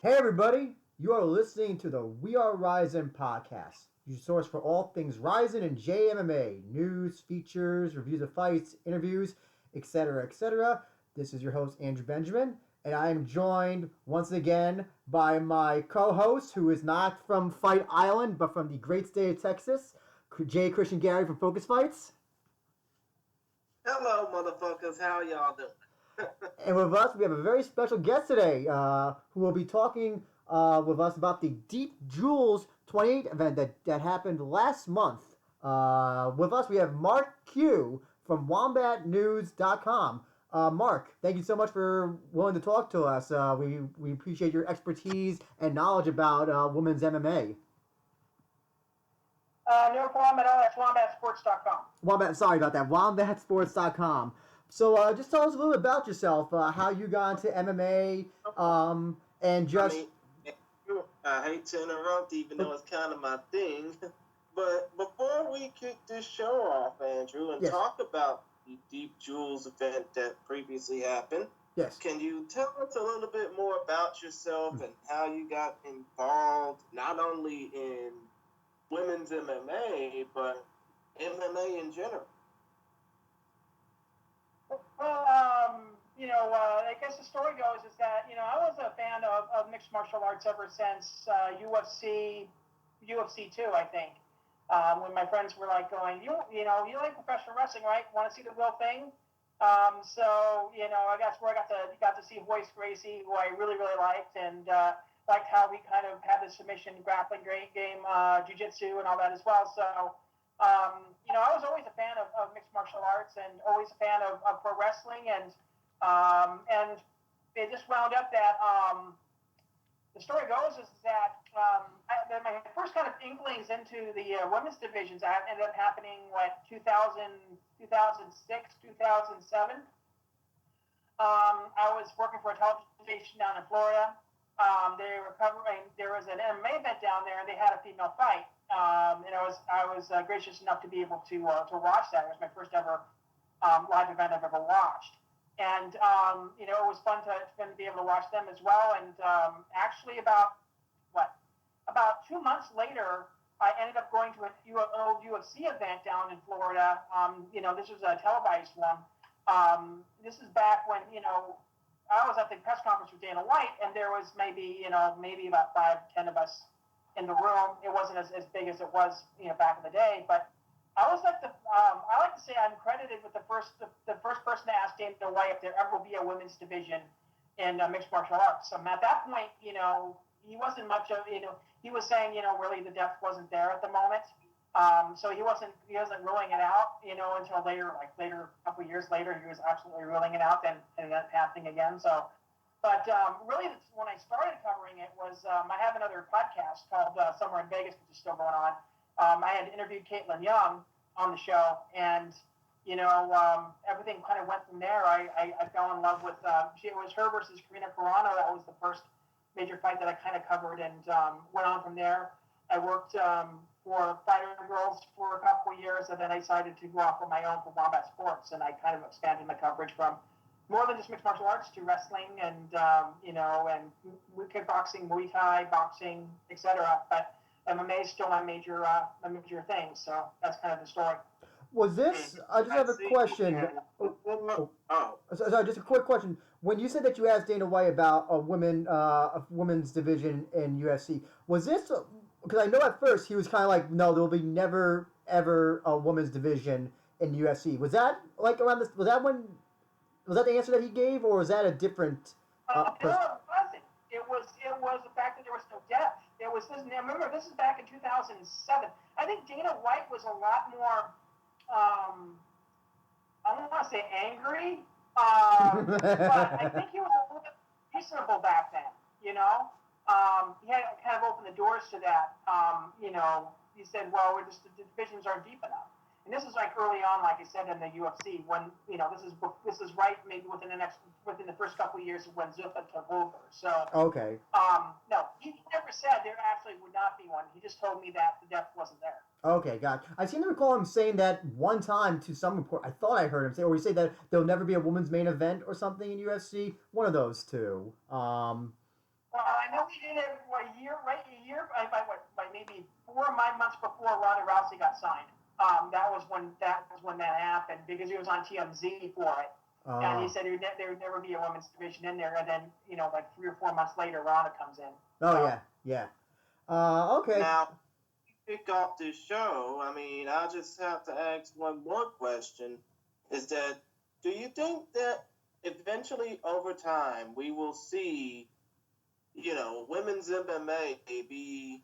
Hey everybody, you are listening to the We Are Rizin podcast, your source for all things Rizin and JMMA, news, features, reviews of fights, interviews, etc., etc. This is your host Andrew Benjamin, and I am joined once again by my co-host, who is not from Fight Island, but from the great state of Texas, J. Christian Gary from Focus Fights. Hello, motherfuckers. How y'all doing? And with us, we have a very special guest today who will be talking with us about the Deep Jewels 28 event that happened last month. With us, we have MarQ from WombatNews.com. Mark, thank you so much for willing to talk to us. We appreciate your expertise and knowledge about women's MMA. No problem at all. That's WombatSports.com. Sorry about that. WombatSports.com. So just tell us a little bit about yourself, how you got into MMA, and just... I hate to interrupt, even though it's kind of my thing, but before we kick this show off, Andrew, and talk about the Deep Jewels event that previously happened, can you tell us a little bit more about yourself and how you got involved, not only in women's MMA, but MMA in general? Well, I guess the story goes is that, I was a fan of mixed martial arts ever since UFC 2, I think. When my friends were like going, you like professional wrestling, right? Want to see the real thing? I guess where I got to see Royce Gracie, who I really, really liked, and liked how we kind of had the submission grappling game, jiu-jitsu and all that as well. So, I was always a fan of mixed martial arts and always a fan of pro wrestling, and it just wound up that the story goes is that my first kind of inklings into the women's divisions ended up happening 2006, 2007. I was working for a television station down in Florida. There was an MMA event down there, and they had a female fight. And I was gracious enough to be able to watch that. It was my first ever live event I've ever watched, and it was fun to be able to watch them as well. And actually, about 2 months later, I ended up going to an old UFC event down in Florida. This was a televised one. This is back when I was at the press conference with Dana White, and there was maybe about 5-10 of us in the room. It wasn't as big as it was back in the day, but I was like I like to say I'm credited with the first person to ask Dana White if there ever will be a women's division in mixed martial arts. At that point, he wasn't much of he was saying really the depth wasn't there at the moment. So he wasn't ruling it out until later, a couple of years later, he was absolutely ruling it out, and it ended up happening again. So. But really, when I started covering it was I have another podcast called Summer in Vegas, which is still going on. I had interviewed Caitlin Young on the show, and everything kind of went from there. I fell in love with it was her versus Karina Carano. That was the first major fight that I kind of covered, and went on from there. I worked for Fighter Girls for a couple of years, and then I decided to go off on my own for Wombat Sports, and I kind of expanded my coverage from more than just mixed martial arts to wrestling and and kickboxing, Muay Thai, boxing, etc. But MMA is still my major thing. So that's kind of the story. Was this? I just have a question. Sorry, just a quick question. When you said that you asked Dana White about a women's division in UFC, was this? Because I know at first he was kind of like, no, there will be never ever a women's division in UFC. Was that like around this? Was that when? Was that the answer that he gave, or was that a different? No, it wasn't. It was the fact that there was no depth. It was this. Now remember, this is back in 2007. I think Dana White was a lot more. I don't want to say angry, but I think he was a little bit reasonable back then. He had kind of opened the doors to that. He said, "Well, the divisions aren't deep enough." And this is like early on, like I said, in the UFC, when this is right maybe within the first couple of years of when Zuffa took over. So okay. No, he never said there actually would not be one. He just told me that the depth wasn't there. Okay, got it. I seem to recall him saying that one time to some report. I thought I heard him say, or he said that there'll never be a women's main event or something in UFC. One of those two. Well, I know we did it by maybe 4 or 5 months before Ronda Rousey got signed. That was when that happened because he was on TMZ for it, and he said there would never be a women's division in there. And then like 3 or 4 months later, Ronda comes in. Oh yeah. Okay. Now, kick off this show. I mean, I just have to ask one more question: is that do you think that eventually, over time, we will see, women's MMA be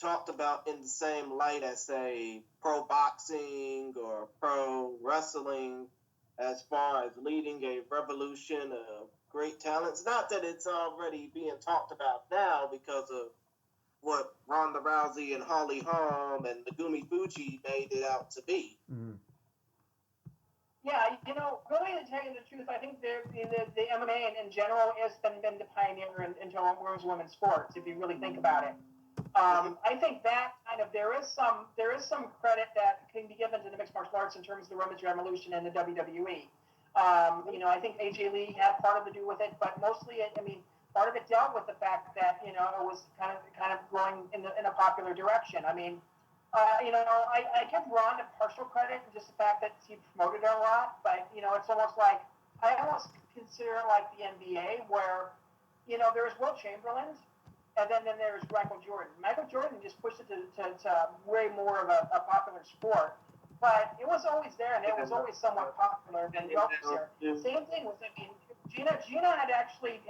talked about in the same light as, say, pro boxing or pro wrestling, as far as leading a revolution of great talents? Not that it's already being talked about now because of what Ronda Rousey and Holly Holm and Megumi Fuji made it out to be. Mm-hmm. Yeah, really to tell you the truth, I think the MMA in general has been the pioneer into women's sports. If you really think about it, I think that there is some credit that can be given to the mixed martial arts in terms of the women's revolution in the WWE. I think AJ Lee had part of it to do with it, but mostly, part of it dealt with the fact that it was kind of going in a popular direction. I give Ronda partial credit for just the fact that he promoted her a lot, but it's almost like I almost consider it like the NBA where there's Will Chamberlain, and then there's Michael Jordan. Michael Jordan just pushed it to way more of a popular sport, but it was always there, and it was always somewhat popular than the others there. Same thing with Gina had actually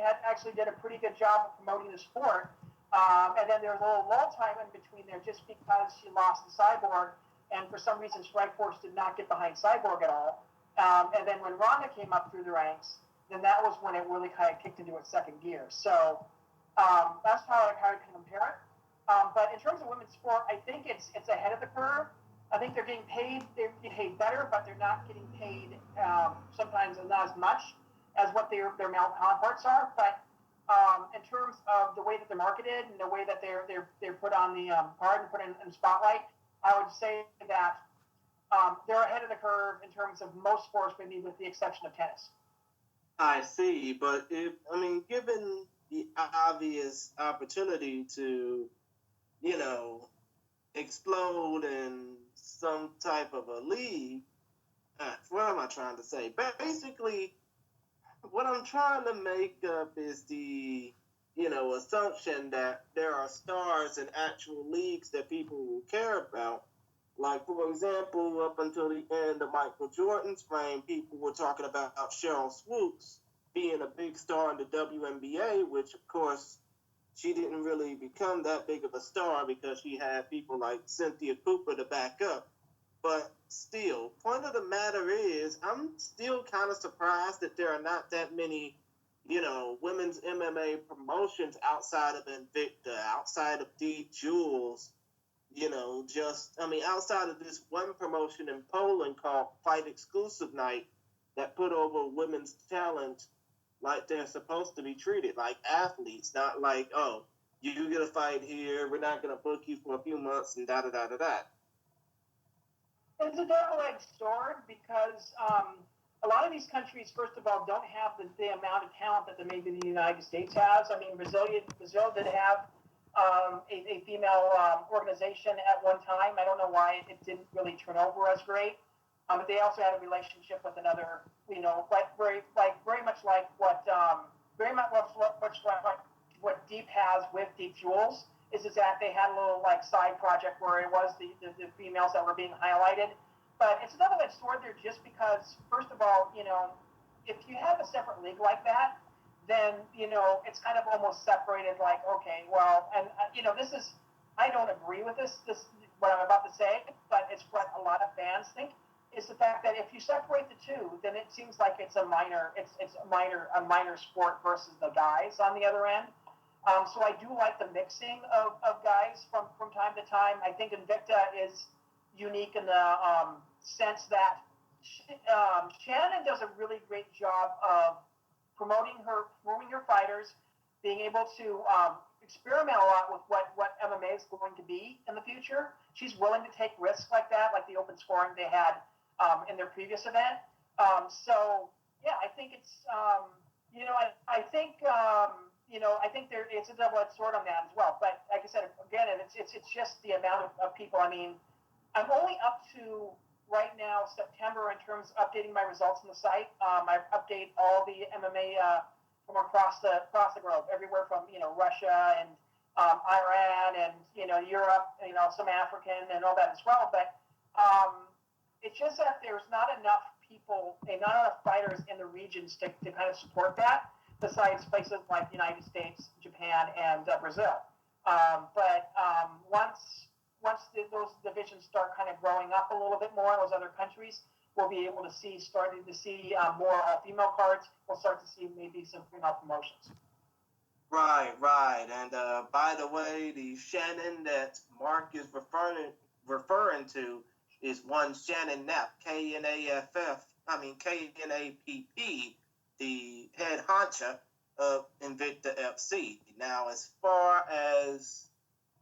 did a pretty good job of promoting the sport. And then there was a little lull time in between there just because she lost the Cyborg, and for some reason Strikeforce did not get behind Cyborg at all. And then when Ronda came up through the ranks, then that was when it really kind of kicked into its second gear. So that's how I can compare it. But in terms of women's sport, I think it's ahead of the curve. I think they're getting paid better, but they're not getting paid sometimes not as much as what their male counterparts are. But in terms of the way that they're marketed and the way that they're put on the card and put in spotlight, I would say that they're ahead of the curve in terms of most sports, maybe with the exception of tennis. I see, but given the obvious opportunity to, explode in some type of a league, what am I trying to say? Basically, what I'm trying to make up is the, assumption that there are stars in actual leagues that people will care about. Like, for example, up until the end of Michael Jordan's reign, people were talking about Cheryl Swoops being a big star in the WNBA, which, of course, she didn't really become that big of a star because she had people like Cynthia Cooper to back up. But still, point of the matter is, I'm still kind of surprised that there are not that many, women's MMA promotions outside of Invicta, outside of Deep Jewels, outside of this one promotion in Poland called Fight Exclusive Night that put over women's talent like they're supposed to be treated, like athletes, not like, oh, you get a fight here, we're not going to book you for a few months and da-da-da-da-da. It's a double-edged sword because a lot of these countries, first of all, don't have the amount of talent that maybe the United States has. Brazil did have a female organization at one time. I don't know why it didn't really turn over as great. But they also had a relationship with another, very much like what Deep has with Deep Jewels is that they had a little side project where it was the females that were being highlighted. But it's a double-edged sword there just because, first of all, if you have a separate league like that, then, it's kind of almost separated okay, well, and, this is, I don't agree with this, what I'm about to say, but it's what a lot of fans think, is the fact that if you separate the two, then it seems like it's a minor sport versus the guys on the other end. So I do like the mixing of guys from time to time. I think Invicta is unique in the sense that Shannon does a really great job of promoting her fighters, being able to experiment a lot with what MMA is going to be in the future. She's willing to take risks like that, like the open scoring they had in their previous event. So yeah, I think it's I think I think it's a double-edged sword on that as well. But like I said, again, it's just the amount of people. I mean, I'm only up to right now September in terms of updating my results on the site. I update all the MMA from across the globe, everywhere from Russia and Iran and Europe, some African and all that as well. But it's just that there's not enough people and not enough fighters in the regions to kind of support that, besides places like the United States, Japan, and Brazil. But once those divisions start kind of growing up a little bit more in those other countries, we'll be able to starting to see more all-female cards. We'll start to see maybe some female promotions. Right. And by the way, the Shannon that MarQ is referring to is one Shannon Knapp, Knapp, the head honcho of Invicta FC. Now, as far as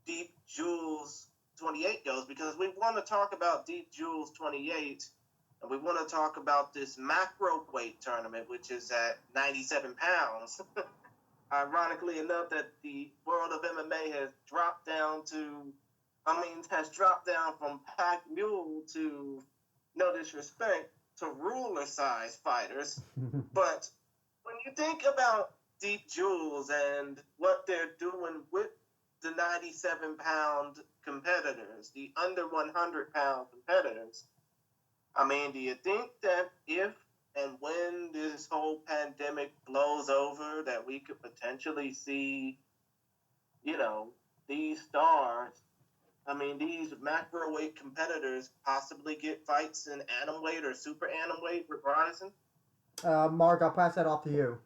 Deep Jewels 28 goes, because we want to talk about Deep Jewels 28, and we want to talk about this macro weight tournament, which is at 97 pounds. Ironically enough, that the world of MMA has dropped down from pack mule to, no disrespect, to ruler size fighters. But when you think about Deep Jewels and what they're doing with the 97-pound competitors, the under 100-pound competitors, I mean, do you think that if and when this whole pandemic blows over, that we could potentially see, these stars, these macro weight competitors possibly get fights in atom weight or super atom weight with Rizin? MarQ, I'll pass that off to you.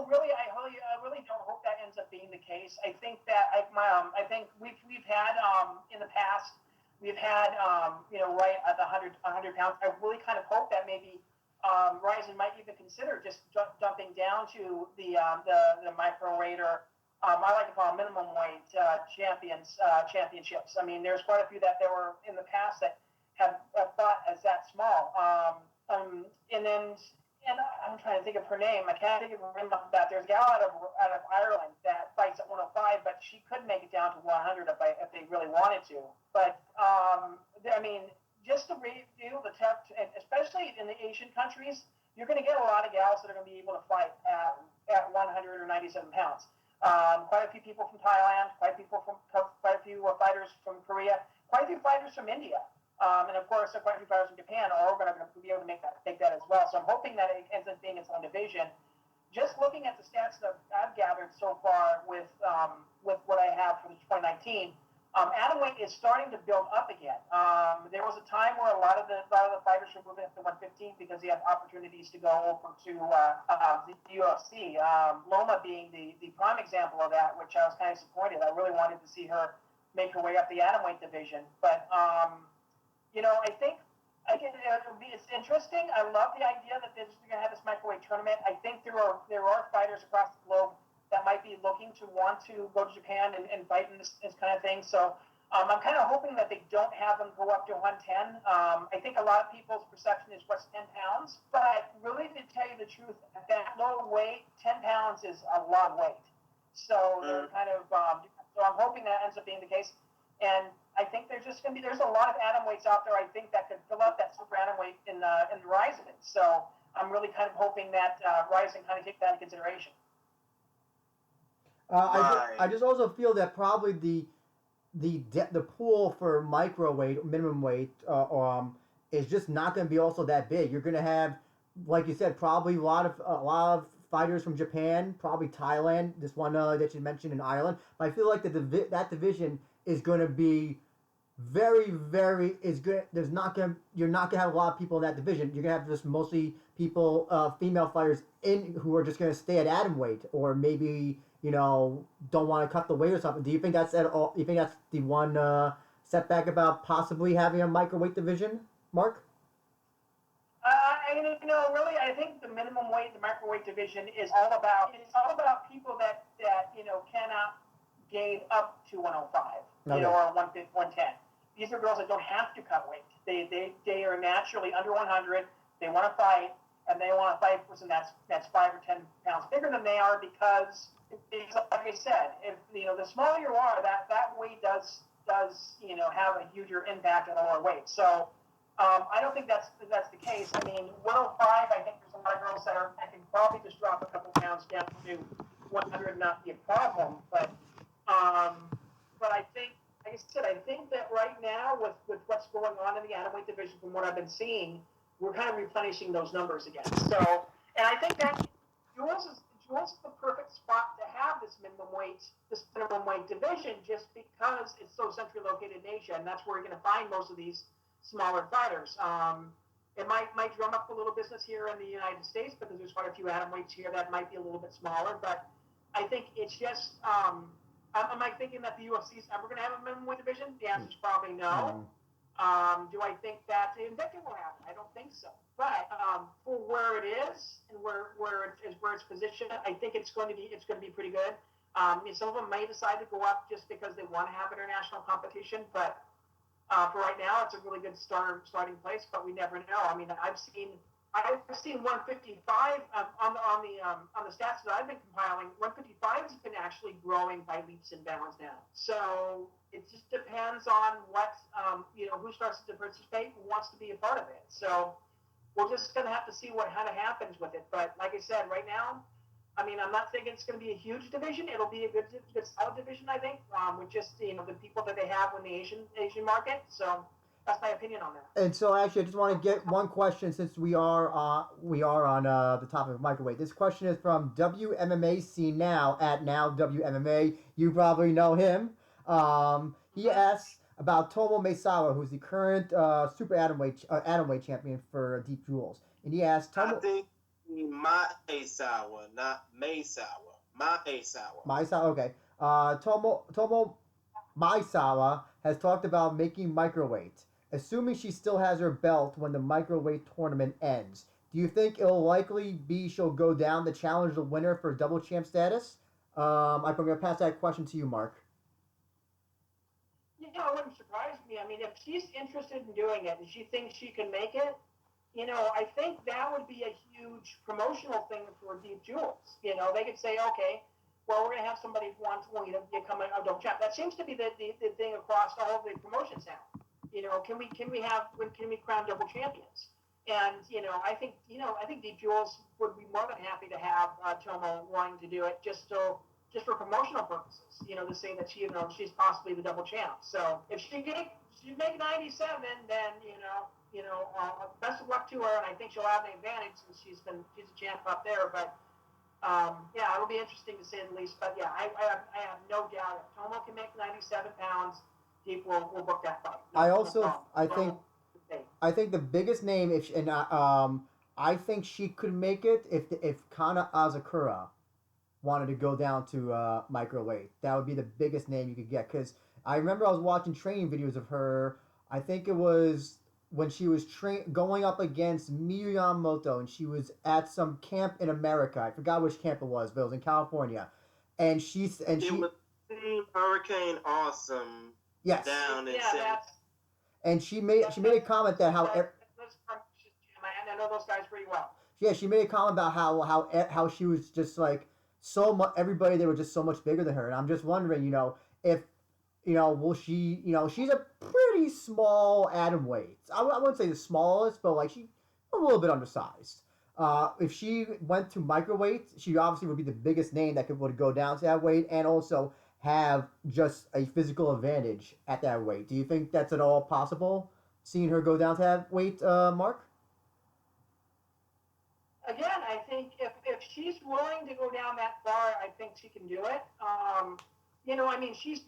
Really, I really don't hope that ends up being the case. I think that I think we've had in the past. We've had, right at the 100 pounds. I really kind of hope that maybe Rizin might even consider just dumping down to the micro weight, or I like to call them minimum weight championships. I mean, there's quite a few that there were in the past that have fought as that small. And I'm trying to think of her name. I can't think of her name off that. There's a gal out of Ireland that fights at 105, but she could make it down to 100 if they really wanted to. But just to review the tough, especially in the Asian countries, you're going to get a lot of gals that are going to be able to fight at 100 or 97 pounds. Quite a few people from Thailand, quite a few fighters from Korea, quite a few fighters from India. And of course, quite a few fighters from Japan are all going to be able to take that as well. So I'm hoping that it ends up being its own division. Just looking at the stats that I've gathered so far with what I have for 2019, atomweight is starting to build up again. There was a time where a lot of the fighters were moving up to 115 because they had opportunities to go over to the UFC. Loma being the prime example of that, which I was kind of disappointed. I really wanted to see her make her way up the atomweight division, but I think it's interesting. I love the idea that they're just going to have this microweight tournament. I think there are fighters across the globe that might be looking to want to go to Japan and fight in this kind of thing. So I'm kind of hoping that they don't have them go up to 110. I think a lot of people's perception is what's 10 pounds, but really, to tell you the truth, at that low weight, 10 pounds is a lot of weight. So they're kind of so I'm hoping that ends up being the case. And I think there's a lot of atom weights out there, I think, that could fill up that super atom weight in the Rizin. So I'm really kind of hoping that Rizin kind of take that into consideration. I just also feel that probably the pool for microweight, minimum weight, is just not going to be also that big. You're going to have, like you said, probably a lot of fighters from Japan, probably Thailand, this one that you mentioned in Ireland. But I feel like that division is going to be very, very is good. You're not going to have a lot of people in that division. You're going to have just mostly people, female fighters who are just going to stay at atom weight, or maybe don't want to cut the weight or something. Do you think that's at all? You think that's the one setback about possibly having a microweight division, MarQ? Really, I think the minimum weight, the microweight division is all about people that cannot gain up to 105, Okay. Or 110. These are girls that don't have to cut weight. They are naturally under 100. They want to fight. and they want to fight a person that's 5 or 10 pounds bigger than they are because, like I said, if the smaller you are, that weight does have a huger impact at a lower weight. So I don't think that's the case. I mean, 105, I think there's a lot of girls that can probably just drop a couple pounds down to 100 and not be a problem. But I think, like I said, I think that right now with what's going on in the atomweight division, from what I've been seeing, we're kind of replenishing those numbers again. So, and I think that Jules is the perfect spot to have this minimum weight division, just because it's so centrally located in Asia, and that's where you're going to find most of these smaller fighters. It might drum up a little business here in the United States because there's quite a few atomweights here that might be a little bit smaller, but I think it's just. Am I thinking that the UFC is ever going to have a minimum weight division? The answer is probably no. Do I think that the Invicta will happen? I don't think so. But for where it is and where it's positioned, I think it's going to be pretty good. Some of them may decide to go up just because they want to have international competition, but for right now, it's a really good starting place. But we never know. I mean, I've seen 155 on the stats that I've been compiling. 155 has been actually growing by leaps and bounds now. So it just depends on what who starts to participate and wants to be a part of it. So we're just going to have to see what kind of happens with it. But like I said, right now, I mean, I'm not thinking it's going to be a huge division. It'll be a good solid division, I think, with just the people that they have in the Asian market. So that's my opinion on that. And so, actually, I just want to get one question since we are on the topic of microweight. This question is from WMMA See Now at Now WMMA. You probably know him. He asks about Tomo Maesawa, who's the current super atomweight champion for Deep Jewels, and he asks Tomo. I think Maesawa, not Maesawa. Maesawa. Maesawa, okay. Tomo Maesawa has talked about making microweight. Assuming she still has her belt when the microweight tournament ends, do you think it'll likely be she'll go down to challenge the winner for double champ status? I'm going to pass that question to you, MarQ. It wouldn't surprise me. I mean, if she's interested in doing it and she thinks she can make it, I think that would be a huge promotional thing for Deep Jewels. They could say, okay, well, we're going to have somebody who wants to become a double champ. That seems to be the thing across all of the promotions now. Can we crown double champions? And I think Deep Jewels would be more than happy to have Tomo wanting to do it just for promotional purposes. To say that she's possibly the double champ. So if she make 97, then best of luck to her, and I think she'll have an advantage since she's a champ up there. But it'll be interesting to say the least. But yeah, I have no doubt if Tomo can make 97 pounds, Deep will book that fight. I think the biggest name I think she could make it if Kana Azakura wanted to go down to microweight. That would be the biggest name you could get, because I remember I was watching training videos of her. I think it was when she was going up against Miyu Yamamoto, and she was at some camp in America. I forgot which camp it was, but it was in California. And she was Hurricane Awesome. Yes. Down in and she made a comment that how I know those guys pretty well. Yeah, she made a comment about how she was just like so much. Everybody they were just so much bigger than her, and I'm just wondering, if will she, she's a pretty small atom weight. I wouldn't say the smallest, but like she's a little bit undersized. If she went to microweight, she obviously would be the biggest name that would go down to that weight, and also have just a physical advantage at that weight. Do you think that's at all possible, seeing her go down to that weight, MarQ? Again, I think if she's willing to go down that far, I think she can do it. I mean, she's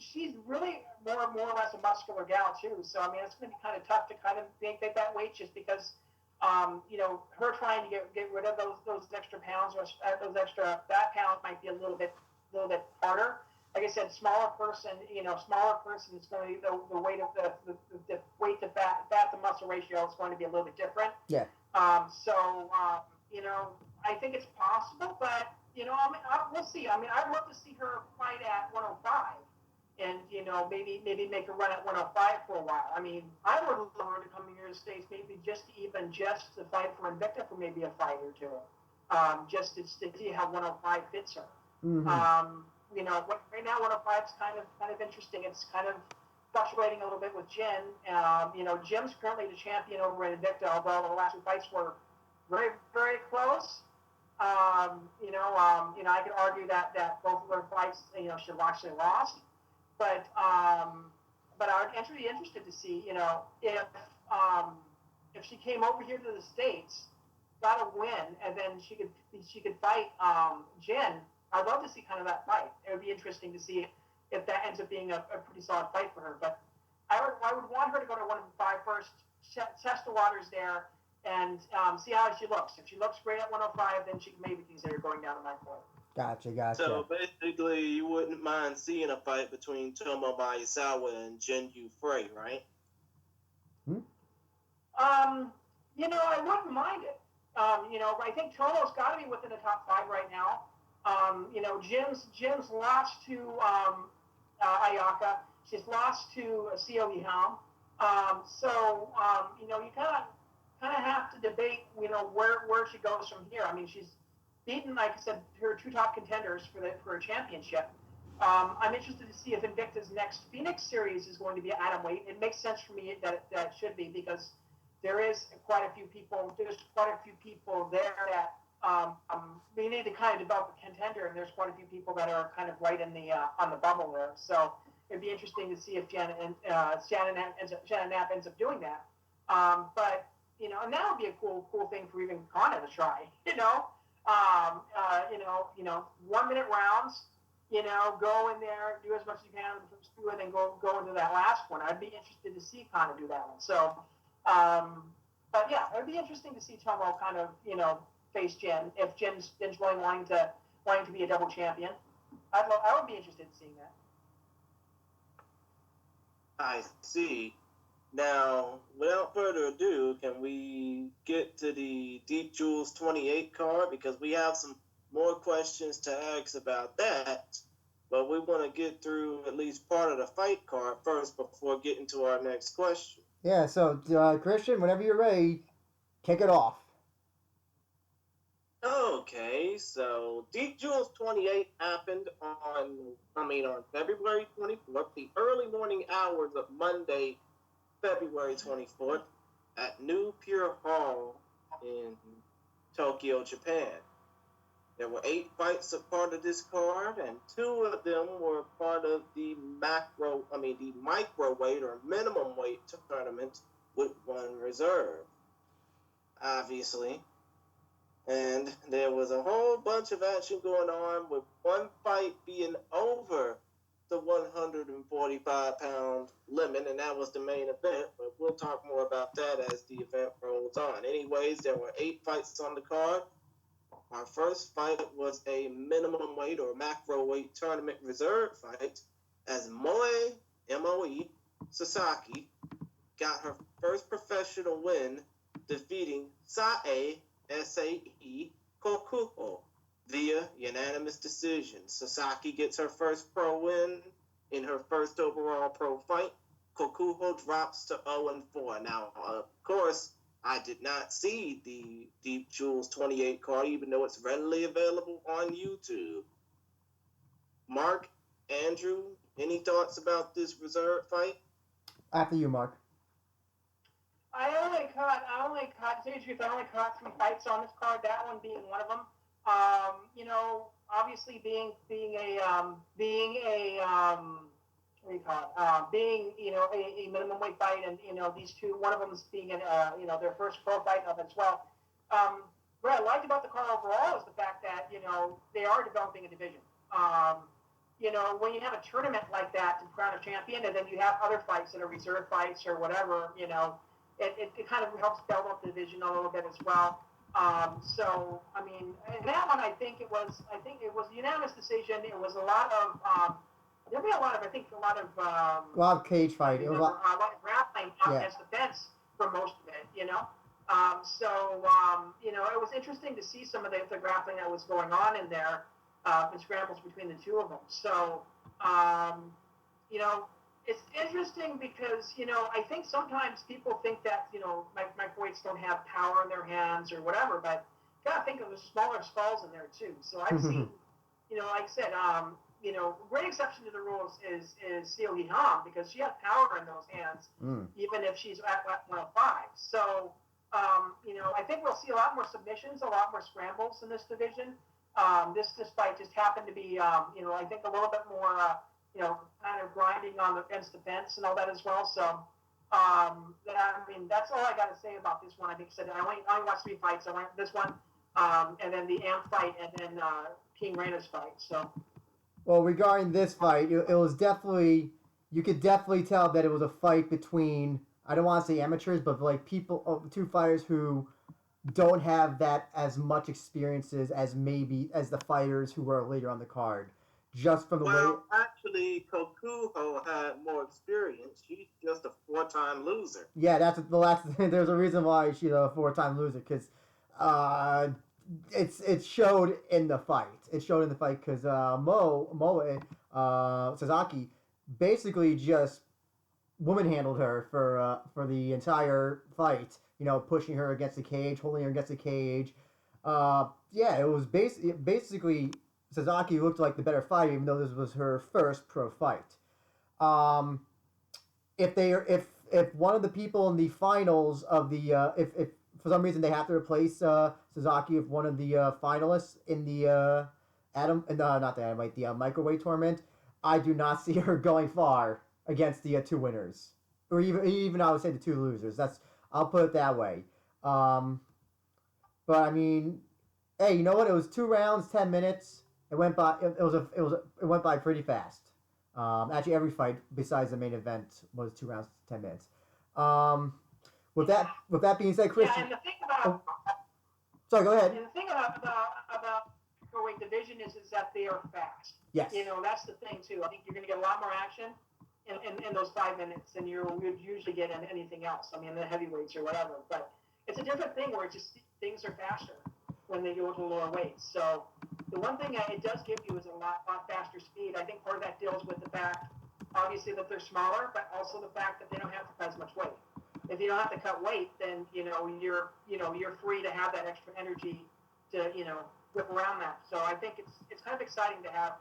really more or less a muscular gal too. So I mean, it's going to be kind of tough to kind of make that weight just because, her trying to get rid of those extra pounds or those extra fat pounds might be a little bit harder. Like I said, smaller person is going to be the weight of the weight to fat to muscle ratio is going to be a little bit different. Yeah. I think it's possible, but we'll see. I mean, I'd love to see her fight at 105, and maybe make a run at 105 for a while. I mean, I would love her to come here to the States, maybe just to fight for Invicta for maybe a fight or two, just to see how 105 fits her. Mm-hmm. Right now 105 is kind of interesting. It's kind of fluctuating a little bit with Jen. Jim's currently the champion over in Invicta, although the last two fights were very, very close. I could argue that both of their fights, should have actually lost. But I would actually be interested to see, if she came over here to the States, got a win, and then she could fight Jen. I'd love to see kind of that fight. It would be interesting to see if that ends up being a pretty solid fight for her. But I would want her to go to 105 first, test the waters there, and see how she looks. If she looks great at 105, then she maybe consider going down to 94. Gotcha. So basically, you wouldn't mind seeing a fight between Tomo Miyazawa and Jinyu Frey, right? I wouldn't mind it. I think Tomo's got to be within the top 5 right now. Jim's lost to Ayaka. She's lost to Sioyi Ham. You kind of have to debate, where she goes from here. I mean, she's beaten, like I said, her 2 top contenders for a championship. I'm interested to see if Invicta's next Phoenix series is going to be atomweight. It makes sense for me that it should be, because there's quite a few people there that we need to kind of develop a contender, and there's quite a few people that are kind of right in the on the bubble there. So it'd be interesting to see if Shannon Knapp ends up doing that. But and that would be a cool thing for even Kana to try. 1 minute rounds. Go in there, do as much as you can in the first 2, and then go into that last one. I'd be interested to see Kana do that one. So, but yeah, it'd be interesting to see Tomo kind of face Jen if Jen's really wanting to be a double champion. I would be interested in seeing that. I see. Now, without further ado, can we get to the Deep Jewels 28 card? Because we have some more questions to ask about that, but we want to get through at least part of the fight card first before getting to our next question. Yeah, so Christian, whenever you're ready, kick it off. Okay, so Deep Jewels 28 happened on February 24th, the early morning hours of Monday, February 24th, at New Pure Hall in Tokyo, Japan. There were 8 fights a part of this card, and 2 of them were part of the microweight or minimum weight tournament with 1 reserve, obviously. And there was a whole bunch of action going on, with 1 fight being over the 145-pound limit, and that was the main event, but we'll talk more about that as the event rolls on. Anyways, there were 8 fights on the card. Our first fight was a minimum weight or macro weight tournament reserve fight, as Moe Sasaki got her first professional win, defeating Sae Kokuho via unanimous decision. Sasaki gets her first pro win in her first overall pro fight. Kokuho drops to 0-4. Now, of course, I did not see the Deep Jewels 28 card, even though it's readily available on YouTube. Mark, Andrew, any thoughts about this reserve fight? After you, Mark. I only caught 3 fights on this card. That one being one of them. Obviously being a minimum weight fight, and these 2, one of them is being their first pro fight of it as well. What I liked about the card overall is the fact that they are developing a division. When you have a tournament like that to crown a champion, and then you have other fights that are reserve fights or whatever, it kind of helps build up the division a little bit as well. In that one, I think it was unanimous decision. It was a lot of a lot of cage fighting. A lot of grappling against the fence for most of it. It was interesting to see some of the grappling that was going on in there, the scrambles between the 2 of them. So, you know, it's interesting because, I think sometimes people think that, microweights don't have power in their hands or whatever, but you gotta think of the smaller skulls in there too. So I've seen, like I said, great exception to the rules is Seo Hee-ham because she has power in those hands, even if she's at 105. So, I think we'll see a lot more submissions, a lot more scrambles in this division. This fight just happened to be, I think a little bit more, kind of grinding against the fence and all that as well. So, that's all I got to say about this one. I think I said I only watched 3 fights. I went this one, and then the Am fight, and then King Reina's fight. So. Well, regarding this fight, it was definitely, you could definitely tell that it was a fight between, I don't want to say amateurs, but like people, 2 fighters who don't have that as much experiences as the fighters who were later on the card. Just from the way. Actually, Kokuho had more experience. She's just a 4-time loser. Yeah, that's the last. There's a reason why she's a 4-time loser because, it showed in the fight. It showed in the fight because Sasaki basically just woman handled her for the entire fight. Pushing her against the cage, holding her against the cage. Yeah, it was basically Sasaki looked like the better fighter, even though this was her first pro fight. If one of the people in the finals of the if for some reason they have to replace Sasaki with one of the finalists in the the microweight tournament, I do not see her going far against the 2 winners, or even I would say the 2 losers. I'll put it that way. But I mean, hey, you know what? It was 2 rounds, 10 minutes. It went by. It went by pretty fast. Actually, every fight besides the main event was 2 rounds, 10 minutes. With that being said, Christian. Yeah, and the thing about. Sorry, go ahead. And the thing about microweight division is that they are fast. Yes. That's the thing too. I think you're going to get a lot more action in those 5 minutes than you would usually get in anything else. I mean, the heavyweights or whatever. But it's a different thing where things are faster when they go to lower weights. So the one thing it does give you is a lot faster speed. I think part of that deals with the fact, obviously, that they're smaller, but also the fact that they don't have to cut as much weight. If you don't have to cut weight, then you're free to have that extra energy to whip around that. So I think it's kind of exciting to have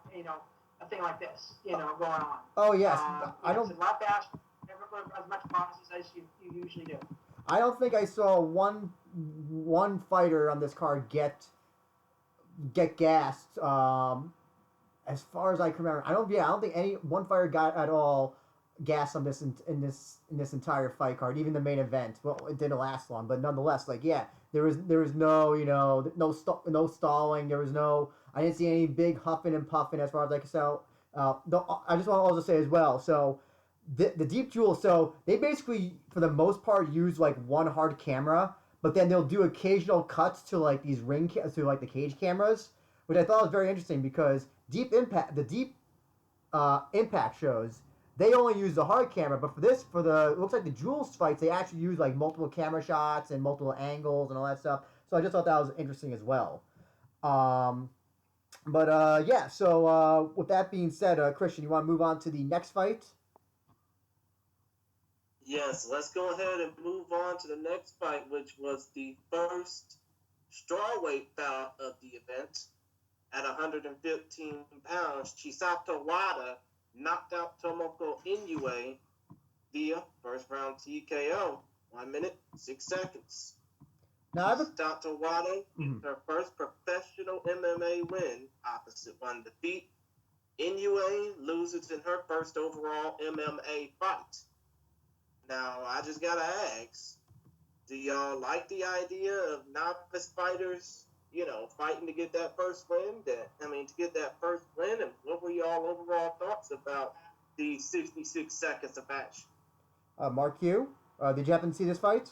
a thing like this going on. Oh yes, I don't. It's a lot faster. Never as much pauses as you usually do. I don't think I saw one fighter on this card get gassed. As far as I can remember, I don't think any one fighter got at all gas on this in this entire fight card, even the main event. Well, it didn't last long, but nonetheless, there was no no stalling. There was no. I didn't see any big huffing and puffing as far as I can tell. I just want to also say as well. So the Deep Jewel. So they basically, for the most part, use like one hard camera, but then they'll do occasional cuts to like these to like the cage cameras, which I thought was very interesting because the Deep Impact shows. They only use the hard camera, but it looks like the Jules fights, they actually use like multiple camera shots and multiple angles and all that stuff. So I just thought that was interesting as well. Yeah. So with that being said, Christian, you want to move on to the next fight? Yes, let's go ahead and move on to the next fight, which was the first strawweight bout of the event. At 115 pounds, Chisato Wada knocked out Tomoko Inoue via first round TKO. 1 minute, 6 seconds. Now, Chisato Wada gets her first professional MMA win opposite one defeat. Inoue loses in her first overall MMA fight. Now, I just gotta ask, do y'all like the idea of novice fighters, fighting to get that first win? To get that first win, and what were y'all overall thoughts about the 66 seconds of action? MarQ, did you happen to see this fight?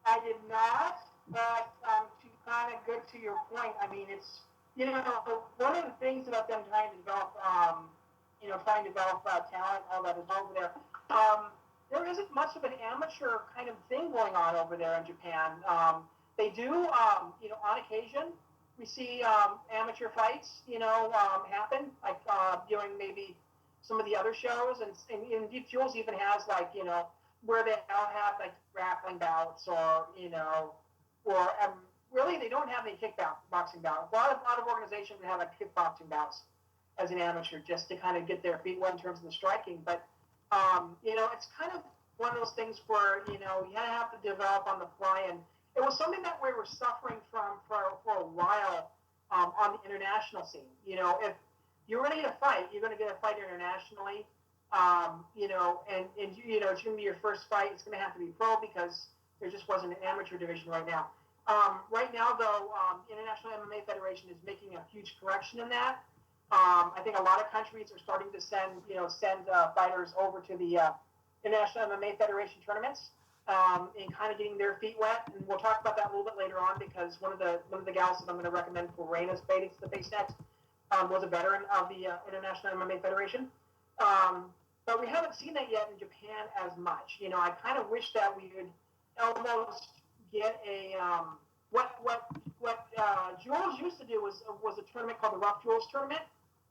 I did not, but to kind of go to your point, I mean, it's one of the things about them trying to develop, talent, all that is over there. There isn't much of an amateur kind of thing going on over there in Japan. They do, on occasion, we see amateur fights, happen, like during maybe some of the other shows, and Deep Jewels even has like where they now have like grappling bouts or really they don't have any kickboxing bouts. A lot of organizations have like kickboxing bouts as an amateur just to kind of get their feet wet in terms of the striking. But it's kind of one of those things where you have to develop on the fly, and it was something that we were suffering from for a while on the international scene. If you're going to get a fight, you're going to get a fight internationally. And it's going to be your first fight. It's going to have to be pro because there just wasn't an amateur division right now. Right now, though, International MMA Federation is making a huge correction in that. I think a lot of countries are starting to send fighters over to the International MMA Federation tournaments and kind of getting their feet wet. And we'll talk about that a little bit later on because one of the gals that I'm going to recommend for Reina's face next was a veteran of the International MMA Federation. But we haven't seen that yet in Japan as much. I kind of wish that we would almost get a what Jules used to do was a tournament called the Rough Jules Tournament,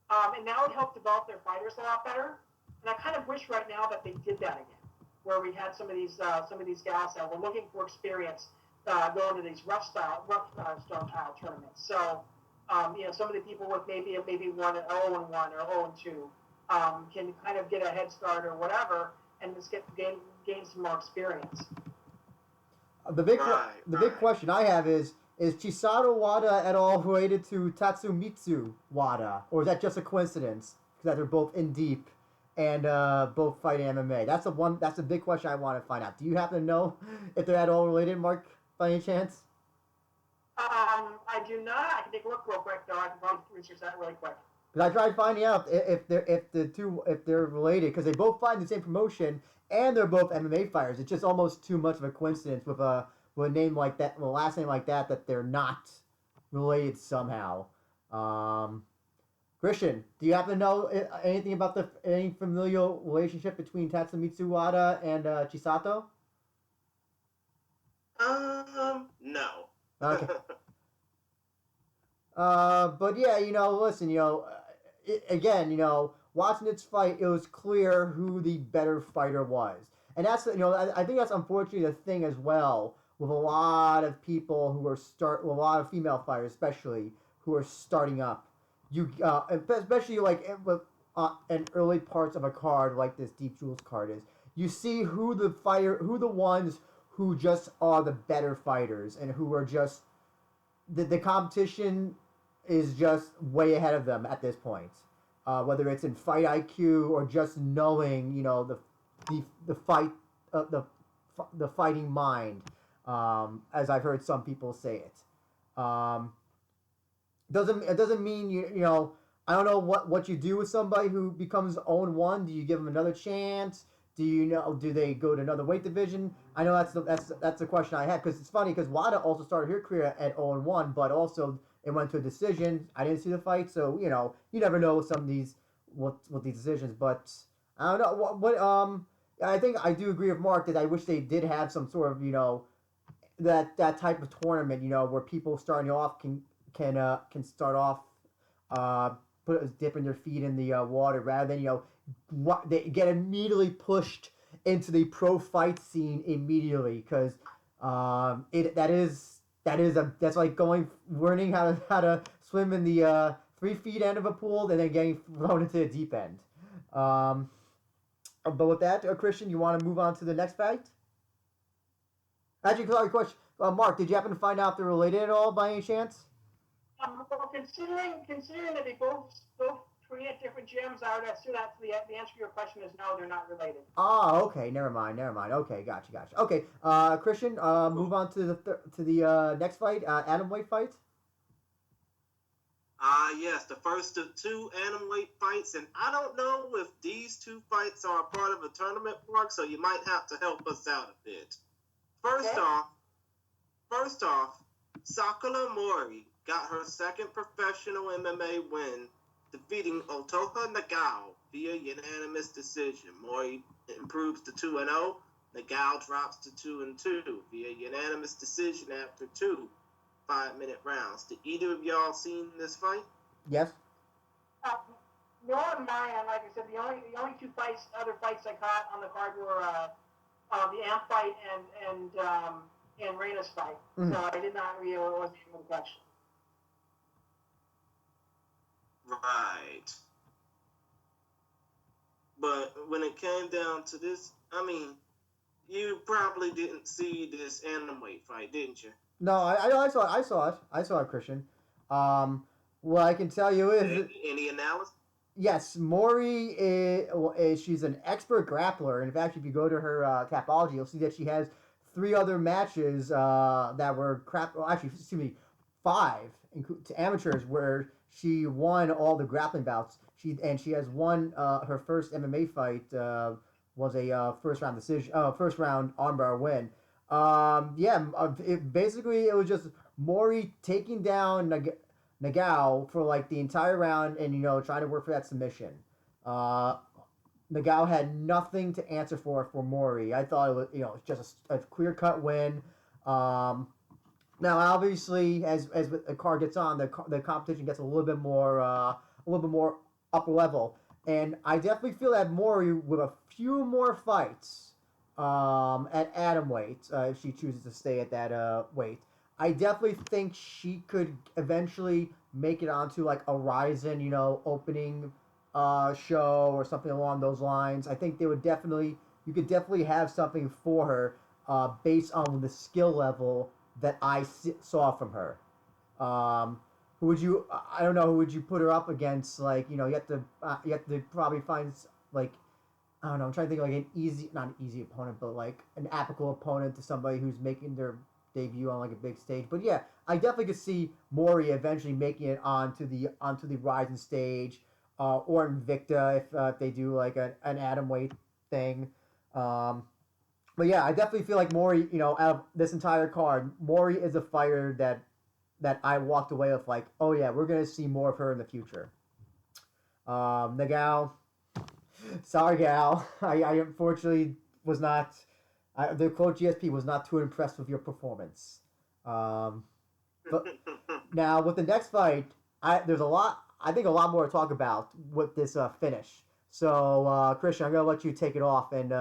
and now it helped develop their fighters a lot better. And I kind of wish right now that they did that again, where we had some of these gals that were looking for experience going to these rough style tournaments. So some of the people with maybe 1-0-1 or 0-2 can kind of get a head start or whatever, and just gain some more experience. The big question I have is Chisato Wada at all related to Tatsumitsu Wada, or is that just a coincidence that they're both in deep and both fight MMA? That's the big question I want to find out. Do you happen to know if they're at all related, Mark, by any chance? I do not. I can take a look real quick, though. I can probably research that really quick. Because I tried finding out if they're related, because they both fight in the same promotion and they're both MMA fighters. It's just almost too much of a coincidence with a name like that, with a last name like that they're not related somehow. Christian, do you happen to know anything about any familial relationship between Tatsumitsu Wada and Chisato? No. Okay. But yeah, listen, again, watching this fight, it was clear who the better fighter was. And that's, I think that's unfortunately the thing as well with a lot of people who are a lot of female fighters, especially, who are starting up. Especially like in early parts of a card like this Deep Jewels card is, you see who the ones who just are the better fighters and who are just, the competition is just way ahead of them at this point. Whether it's in fight IQ or just knowing, the fight, the fighting mind, as I've heard some people say it. It doesn't mean I don't know what you do with somebody who becomes 0-1. Do you give them another chance? Do they go to another weight division? I know that's the question I had, because it's funny because Wada also started her career at 0-1, but also it went to a decision. I didn't see the fight, so you never know with some of these what these decisions. But I don't know what I think I do agree with Mark that I wish they did have some sort of that type of tournament where people starting off can start off dipping their feet in the water rather than they get immediately pushed into the pro fight scene immediately, because that's like learning how to swim in the 3 feet end of a pool and then getting thrown into the deep end. But with that, Christian, you want to move on to the next fight? Actually, sorry, question. Mark, did you happen to find out if they're related at all by any chance? Well, considering that they both create different gyms, I would assume that the answer to your question is no, they're not related. Oh, okay, never mind. Okay, gotcha. Okay, Christian, move on to the next fight, atomweight fight. Yes, the first of 2 atomweight fights, and I don't know if these 2 fights are a part of a tournament, Mark, so you might have to help us out a bit. First off, Sakura Mori got her second professional MMA win, defeating Otoha Nagao via unanimous decision. Mori improves to 2-0. Nagao drops to 2-2 via unanimous decision after 2 5-minute rounds. Did either of y'all seen this fight? Yes. on my end, like I said, the only two other fights I caught on the card were the Amp fight and Reina's fight. Mm. So I did not really wasn't able to catch. Right. But when it came down to this, I mean, you probably didn't see this Weight fight, didn't you? No, I saw it, Christian. What I can tell you is any analysis? Yes, Mori she's an expert grappler. In fact, if you go to her Tapology, you'll see that she has 3 other matches that were actually, excuse me, 5 to amateurs where she won all the grappling bouts. She has won her first MMA fight was a first round decision, first round armbar win. Basically it was just Mori taking down Nagao for like the entire round and trying to work for that submission. Nagao had nothing to answer for Mori. I thought it was just a clear cut win. Now obviously as the card gets on, the competition gets a little bit more upper level, and I definitely feel that Mori with a few more fights at atom weight, if she chooses to stay at that weight, I definitely think she could eventually make it onto like a Rizin, opening show or something along those lines. I think you could definitely have something for her based on the skill level that I saw from her. Who would you? I don't know. Who would you put her up against? Like you have to probably find like I don't know. I'm trying to think of like not an easy opponent, but like an apical opponent to somebody who's making their debut on like a big stage. But yeah, I definitely could see Mori eventually making it onto the Rizin stage, or Invicta if they do like an atom weight thing. But yeah, I definitely feel like Mori, out of this entire card, Mori is a fighter that I walked away with like, oh yeah, we're gonna see more of her in the future. Nagao, sorry gal, I unfortunately was not. The quote GSP was not too impressed with your performance. But now with the next fight, there's a lot. I think a lot more to talk about with this finish. So Christian, I'm gonna let you take it off, and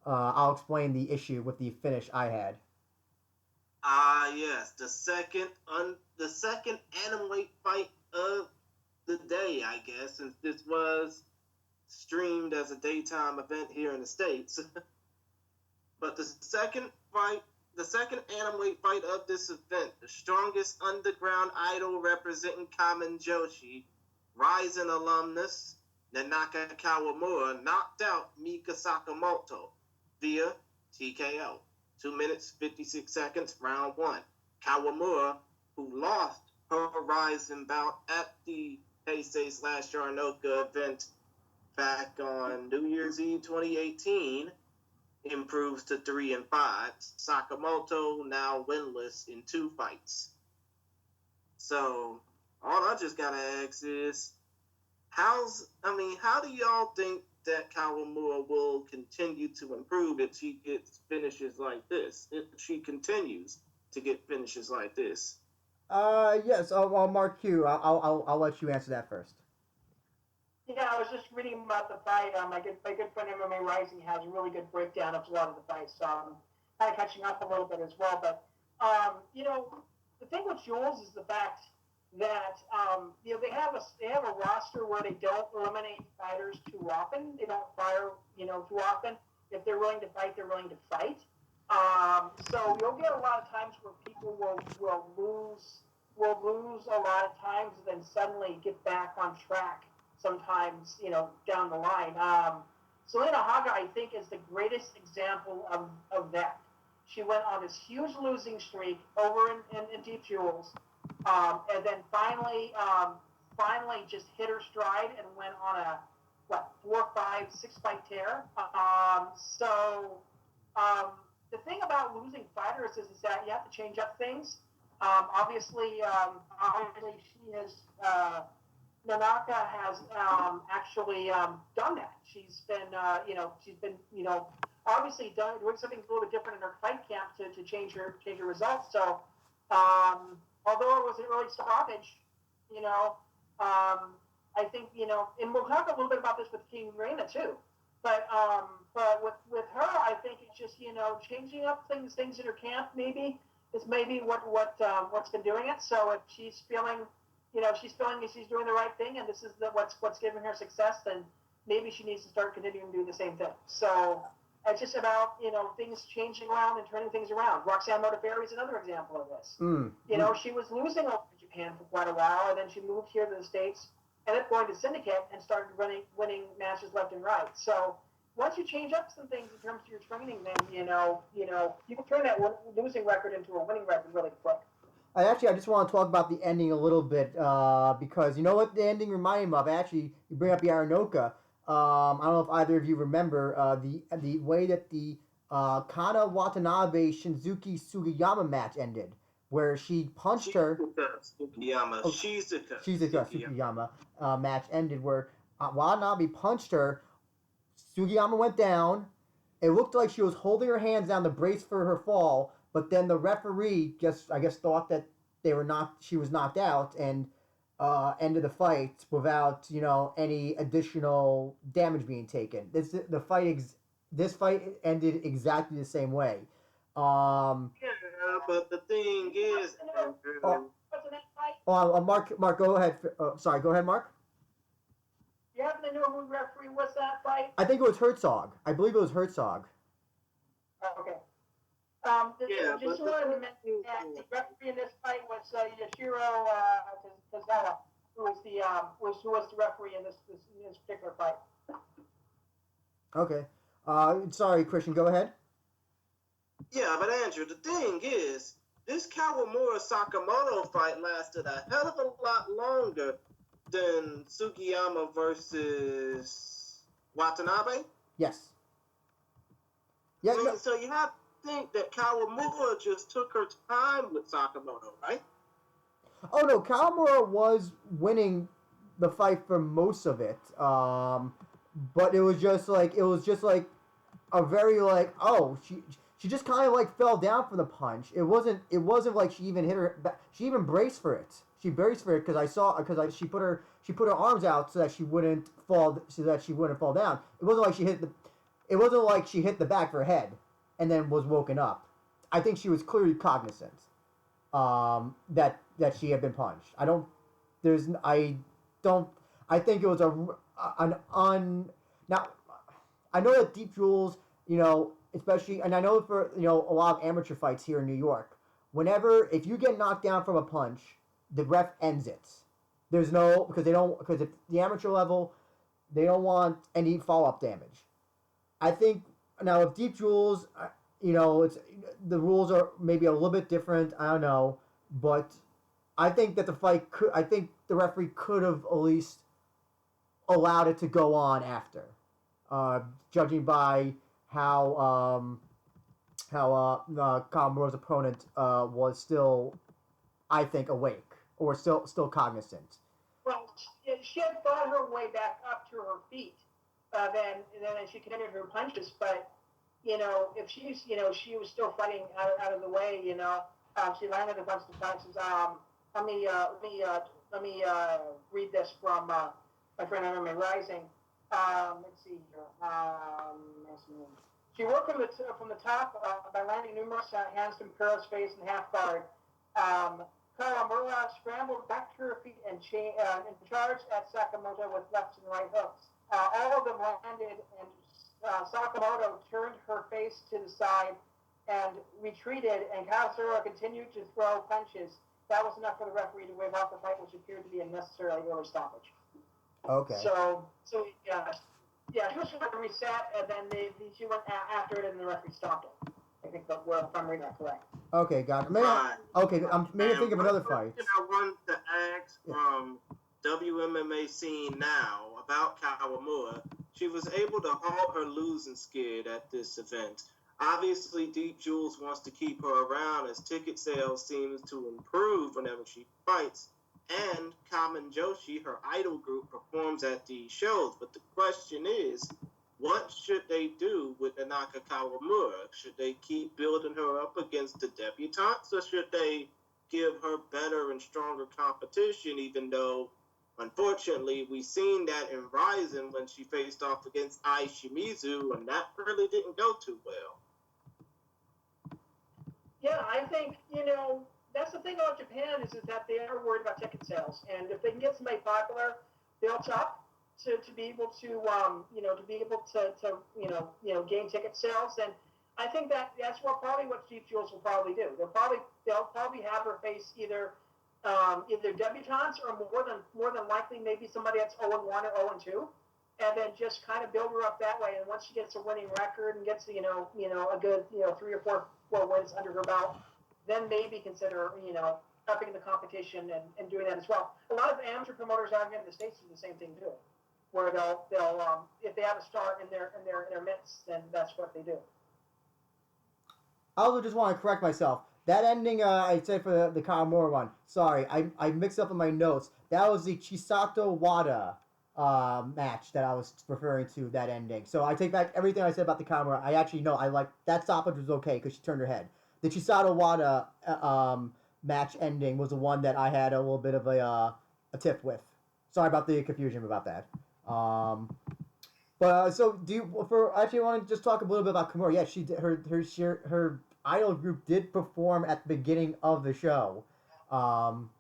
I'll explain the issue with the finish I had. Yes, the second atomweight fight of the day, I guess, since this was streamed as a daytime event here in the States. But the second atomweight fight of this event, the strongest underground idol representing Kamen Joshi, Rizin alumnus Nanaka Kawamura knocked out Mika Sakamoto via TKO. 2 minutes, 56 seconds, round 1. Kawamura, who lost her Rizin bout at the Heisei/Yarnoka event back on New Year's Eve 2018, improves to 3-5. Sakamoto now winless in 2 fights. So all I just gotta ask is, how do y'all think that Kawamura will continue to improve if she gets finishes like this? If she continues to get finishes like this? Yes. MarQ, I'll let you answer that first. Yeah, I was just reading about the fight. My good friend MMA Rising has a really good breakdown of a lot of the fights. So I'm kind of catching up a little bit as well. But the thing with Jules is the fact that they have a roster where they don't eliminate fighters too often. They don't fire too often. If they're willing to fight, they're willing to fight. So you'll get a lot of times where people will lose a lot of times and then suddenly get back on track sometimes, down the line. Selena Haga, I think, is the greatest example of that. She went on this huge losing streak over in Deep Jewels, and then finally just hit her stride and went on a 4, 5, 6 fight tear. The thing about losing fighters is that you have to change up things. Obviously, she has. Nanaka has actually done that. She's been obviously doing something a little bit different in her fight camp to change her results. So although it was an early stoppage, I think, and we'll talk a little bit about this with King Reina too. But with her, I think it's just changing up things in her camp maybe is maybe what's been doing it. So if she's feeling, she's feeling she's doing the right thing, and this is what's giving her success, then maybe she needs to start continuing to do the same thing. So it's just about things changing around and turning things around. Roxanne Modafferi is another example of this. She was losing over in Japan for quite a while, and then she moved here to the States, ended up going to Syndicate, and started winning matches left and right. So once you change up some things in terms of your training, then you can turn that losing record into a winning record really quick. I just want to talk about the ending a little bit because you know what the ending reminded me of. Actually, you bring up Yaranoka. I don't know if either of you remember the way that the Kana Watanabe Shinzuki Sugiyama match ended, where she punched her. Shizuka Sugiyama match ended where Watanabe punched her. Sugiyama went down. It looked like she was holding her hands down to brace for her fall, but then the referee I guess thought that she was knocked out and ended the fight without any additional damage being taken. This fight ended exactly the same way. But the thing is, Mark, go ahead. Sorry, go ahead, Mark. You happen to know who referee was that fight? I think it was Herzog. I believe it was Herzog. Oh, okay. Just wanted to mention that the referee in this fight was Yashiro Tozawa, who was the referee in this particular fight. Okay. Sorry, Christian. Go ahead. Yeah, but Andrew, the thing is, this Kawamura Sakamoto fight lasted a hell of a lot longer than Sugiyama versus Watanabe. Yes. Yeah. So you have to think that Kawamura just took her time with Sakamoto, right? Oh no, Kawamura was winning the fight for most of it. But it was just like a very she just kind of like fell down from the punch. It wasn't like she even hit her. She even braced for it. She braced for it because she put her arms out so that she wouldn't fall down. It wasn't like she hit the back of her head and then was woken up. I think she was clearly cognizant that she had been punched. I think it was now I know that Deep Jewels, especially, and I know for a lot of amateur fights here in New York, if you get knocked down from a punch, the ref ends it. Because at the amateur level, they don't want any follow-up damage. I think now with Deep Jewels, the rules are maybe a little bit different. I don't know, but I think that the referee could have at least allowed it to go on after, judging by how Kawamura's opponent was still, I think, awake or still cognizant. Well, she had fought her way back up to her feet. Then she continued her punches, but if she was still fighting out of the way, she landed a bunch of punches. Let me read this from my friend MMA Rising. Let's see here. She worked from the top by landing numerous hands to Kura's face and half guard. Kawamura scrambled back to her feet and charged at Sakamoto with left and right hooks. All of them landed, and Sakamoto turned her face to the side and retreated, and Kawasura continued to throw punches. That was enough for the referee to wave off the fight, which appeared to be a necessary early stoppage. Okay. So she was going to reset, and then she went after it, and the referee stopped it. I think if I'm reading that correct. Okay, got it. Okay, I'm maybe think of another fight. I want to ask from WMMA scene now about Kawamura. She was able to halt her losing skid at this event. Obviously, Deep Jewels wants to keep her around as ticket sales seems to improve whenever she fights. And Kamen Joshi, her idol group, performs at these shows. But the question is, what should they do with Nanaka Kawamura? Should they keep building her up against the debutantes, or should they give her better and stronger competition, even though Unfortunately, we seen that in Rizin when she faced off against Ai Shimizu, and that really didn't go too well. Yeah, I think, that's the thing about Japan is that they are worried about ticket sales. And if they can get somebody popular, they'll chop to be able to gain ticket sales. And I think that's what Chief Jules will probably do. They'll probably have her face either debutantes or more than likely maybe somebody that's 0-1 or 0-2, and then just kind of build her up that way. And once she gets a winning record and gets a good 3 or 4 wins under her belt, then maybe consider upping the competition and doing that as well. A lot of amateur promoters out here in the States do the same thing too, where they'll if they have a star in their midst, then that's what they do. I also just want to correct myself. That ending I said for the Kawamura one. Sorry, I mixed up in my notes. That was the Chisato Wada match that I was referring to, that ending. So I take back everything I said about the Kawamura. I actually know I like that stoppage was okay because she turned her head. The Chisato Wada match ending was the one that I had a little bit of a tiff with. Sorry about the confusion about that. So I actually want to just talk a little bit about Kimura. Yeah, she did, her idol group did perform at the beginning of the show, and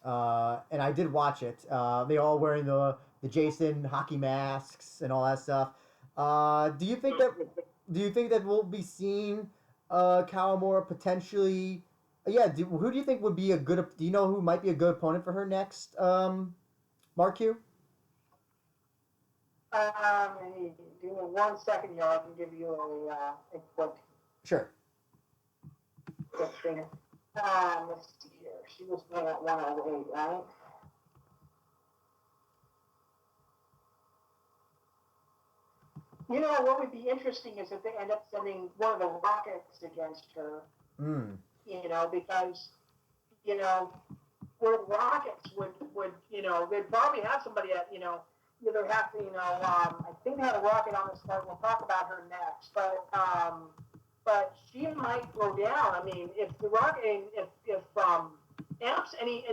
I did watch it. They all wearing the Jason hockey masks and all that stuff. Do you think that we'll be seeing Kawamura potentially? Yeah. Who do you think would be a good? Do you know who might be a good opponent for her next? MarQ? Give me 1 second here. I can give you a quick. Sure. Quick thing. Let's see here. She was playing at 108, right? What would be interesting is if they end up sending one of the Rockets against her. Because where Rockets would they'd probably have somebody that either have to I think they had a Rocket on this card. We'll talk about her next, but she might go down. I mean, if the Rocket, if Amps any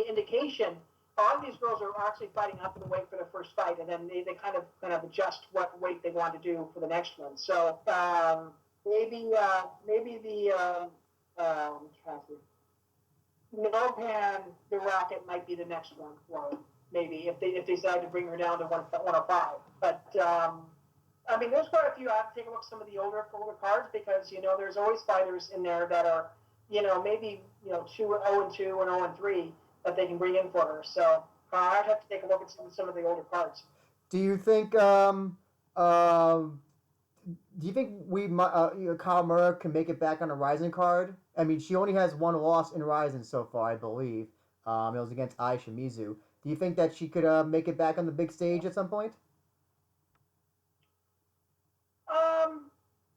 indication, a lot of these girls are actually fighting up in the weight for their first fight, and then they kind of adjust what weight they want to do for the next one. So maybe the Nopan, the Rocket might be the next one for her. Maybe if they decide to bring her down to 105. But I mean, there's quite a few. I have to take a look at some of the older cards because there's always fighters in there that are maybe 0-2 and 0-3 that they can bring in for her. So I'd have to take a look at some of the older cards. Do you think we Kawamura can make it back on a Rizin card? I mean, she only has one loss in Rizin so far, I believe. It was against Ai Shimizu. Do you think that she could make it back on the big stage at some point?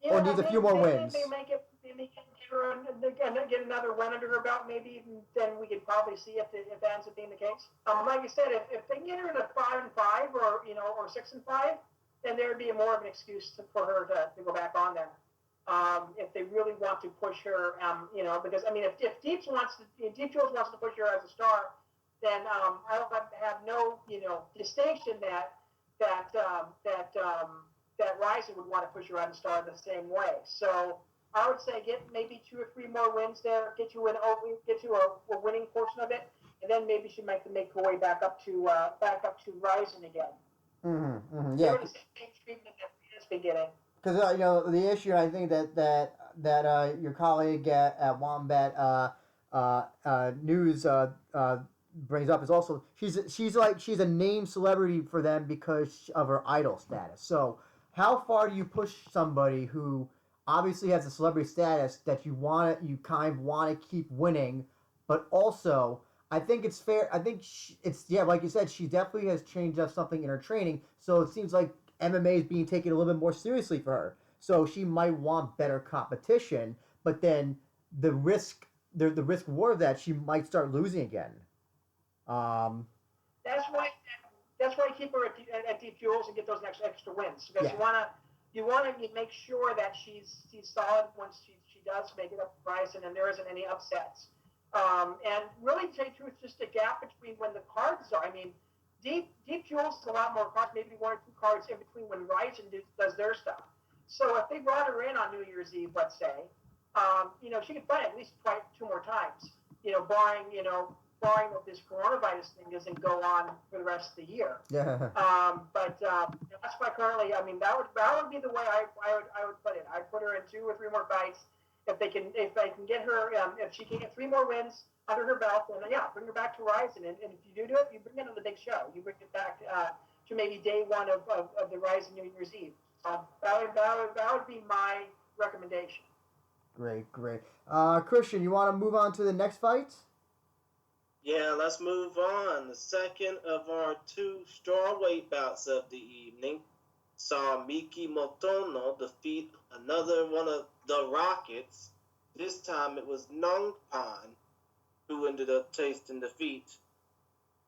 Or needs a few more wins? They may get another win under her belt. Maybe then we could probably see if that ends up being the case. Like you said, if they can get her to 5-5 or 6-5, then there would be more of an excuse for her to go back on there. If they really want to push her, because I mean, if Deep Jules wants to push her as a star, then I don't have no distinction that Rizin would want to push her as a star the same way. So I would say get maybe 2 or 3 more wins there, get you a winning portion of it, and then maybe she might make her way back up to Rizin again. Yeah. The same treatment that Reina's been getting. Because the issue I think that your colleague at Wombat News brings up is also she's a name celebrity for them because of her idol status. So how far do you push somebody who obviously has a celebrity status that you kind of want to keep winning, but also I think it's fair. I think like you said, she definitely has changed up something in her training. So it seems like MMA is being taken a little bit more seriously for her. So she might want better competition, but then the risk reward of that, she might start losing again. That's why you keep her at Deep Jules and get those extra wins because you want to make sure that she's solid once she does make it up to Bryson and there isn't any upsets. And really, to tell you the truth, just a gap between when the cards are. I mean, Deep Jewels is a lot more cards, maybe one or two cards in between when Rizin does their stuff. So if they brought her in on New Year's Eve, let's say, she could play at least two more times. Barring that this coronavirus thing doesn't go on for the rest of the year. Yeah. But that's why currently, I mean, that would be the way I would put it. I'd put her in 2 or 3 more fights. If they can get her, if she can get 3 more wins under her belt, then bring her back to Rizin. And if you do it, you bring it to the big show. You bring it back to maybe day 1 of the Rizin New Year's Eve. That would be my recommendation. Great. Christian, you want to move on to the next fight? Yeah, let's move on. The second of our 2 strawweight bouts of the evening saw Miki Motono defeat another one of the Rockets. This time it was Nongpan who ended up tasting defeat.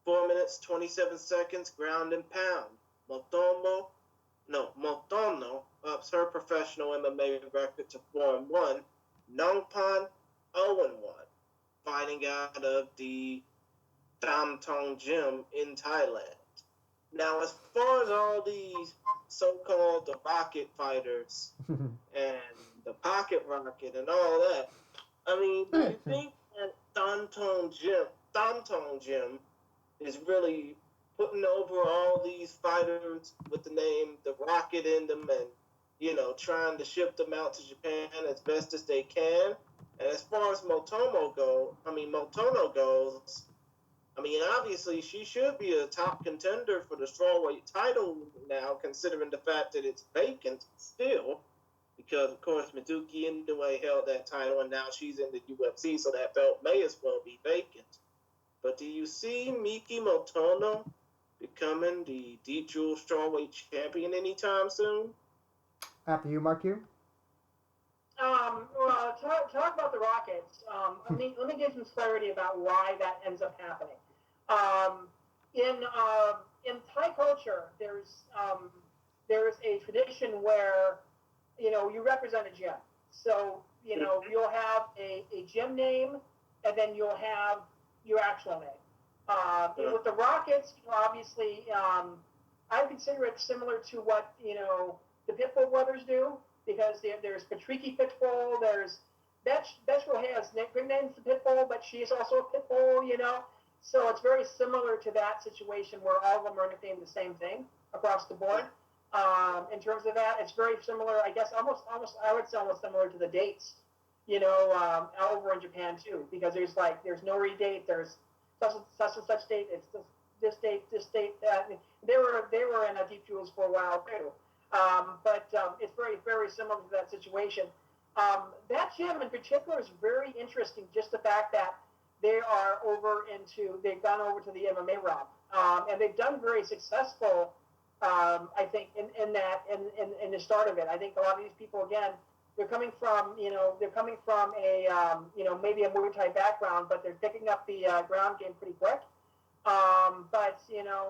4 minutes, 27 seconds, ground and pound. Motono ups her professional MMA record to 4-1. Nongpan 0-1, fighting out of the Tam Tong Gym in Thailand. Now, as far as all these so-called the Rocket fighters and the Pocket Rocket and all that, I mean, do you think that Tam Tong Gym is really putting over all these fighters with the name the Rocket in them and, trying to ship them out to Japan as best as they can? And as far as Motono goes, obviously she should be a top contender for the strawweight title now, considering the fact that it's vacant still, because of course Mizuki Inoue held that title and now she's in the UFC, so that belt may as well be vacant. But do you see Miki Motono becoming the Deep Jewel strawweight champion anytime soon? After you, MarQ. Well, talk about the Rockets. Let me give some clarity about why that ends up happening. In Thai culture, there's a tradition where you represent a gym. So you'll have a gym name, and then you'll have your actual name. With the Rockets, obviously, I consider it similar to what the Pitbull brothers do, because there's Patricky Pitbull, there's Betchwell has nicknames the Pitbull, but she is also a Pitbull, So it's very similar to that situation where all of them are nicknamed the same thing across the board. In terms of that, it's very similar, I guess, almost I would say almost similar to the dates, over in Japan too, because there's no redate, there's such and such date, it's this date, that. They were in a Deep Jewels for a while too. But it's very, very similar to that situation. That gym in particular is very interesting, just the fact that they've gone over to the MMA realm. And they've done very successful, I think, in the start of it. I think a lot of these people, again, they're coming from a, maybe a Muay Thai background, but they're picking up the ground game pretty quick. But,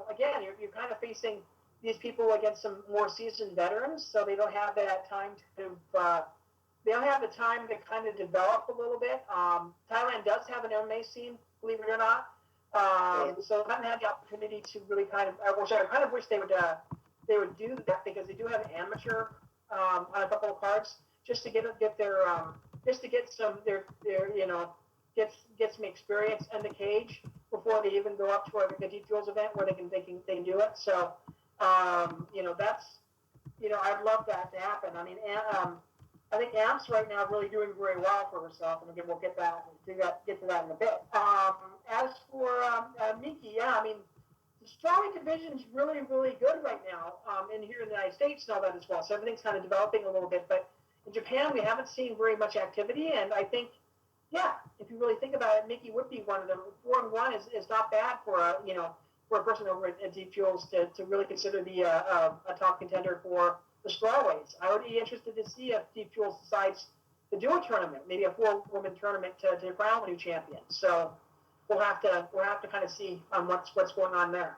again, you're kind of facing these people against some more seasoned veterans, so they don't have that time they don't have the time to kind of develop a little bit. Thailand does have an MMA scene, believe it or not. So I haven't had the opportunity to really I kind of wish they would do that, because they do have an amateur on a couple of cards, just to get some experience in the cage before they even go up to a Deep Jewels event where they can do it. So that's I'd love that to happen. I mean, I think Amp's right now really doing very well for herself, and again we'll get to that in a bit. As for Miki, the strawweight division is really, really good right now. And here in the United States and all that as well. So everything's kind of developing a little bit, but in Japan we haven't seen very much activity, and I think, if you really think about it, Miki would be one of them. 4-1 is not bad for a person over at Deep Jewels to really consider the a top contender for the strawweights. I would be interested to see if Deep Jewels decides to do a tournament, maybe a 4-woman tournament to crown a new champion. So we'll have to kind of see what's going on there.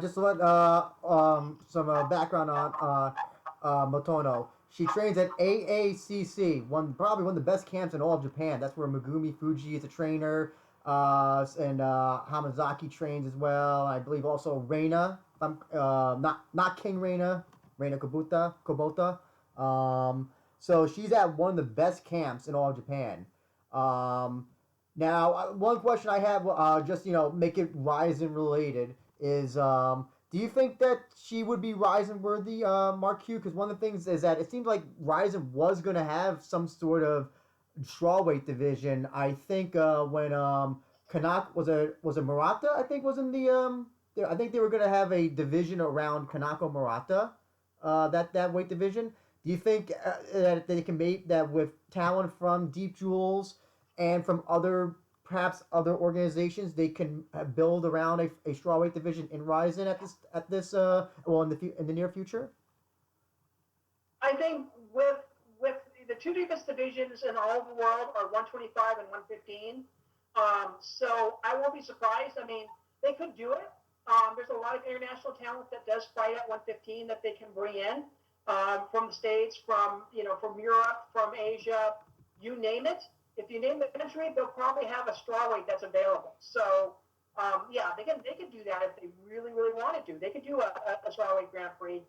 Just to let some background on Motono. She trains at AACC, probably one of the best camps in all of Japan. That's where Megumi Fuji is a trainer, and Hamazaki trains as well. I believe also Reina, not King Reina, Reina Kubota. So she's at one of the best camps in all of Japan. Now, one question I have, just make it Ryzen related, is do you think that she would be Ryzen worthy, MarQ? Because one of the things is that it seems like Ryzen was going to have some sort of strawweight division. I think when Kanak was a Murata, I think was in the I think they were going to have a division around Kanako Murata, that weight division. Do you think that they can make that with talent from Deep Jewels and from perhaps other organizations, they can build around a strawweight division in Ryzen in the near future? I think with the two deepest divisions in all of the world are 125 and 115. So I won't be surprised. I mean, they could do it. There's a lot of international talent that does fight at 115 that they can bring in from the States, from Europe, from Asia, you name it. If you name the country, they'll probably have a strawweight that's available. So yeah, they can do that if they really wanted to. They could do a strawweight Grand Prix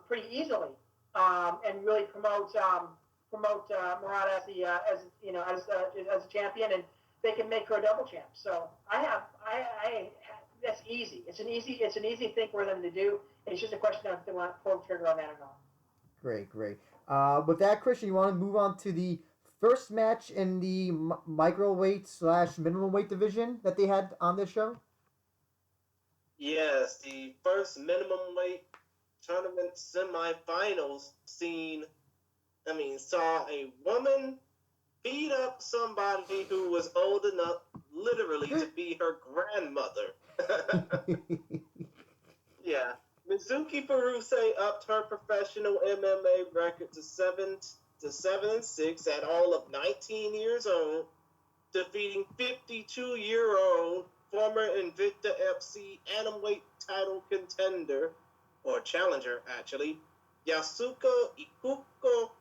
pretty easily and really promote Murata as a champion, and they can make her a double champ. So that's easy. It's an easy thing for them to do. And it's just a question of if they want to pull the trigger on that or not. Great. With that, Christian, you want to move on to the first match in the microweight / minimum weight division that they had on this show? Yes, the first minimum weight tournament semifinals saw a woman beat up somebody who was old enough literally to be her grandmother. Yeah. Mizuki Furuse upped her professional MMA record to 7-6 at all of 19 years old, defeating 52-year-old former Invicta FC Atomweight title contender, or challenger actually, Yasuko Ikuko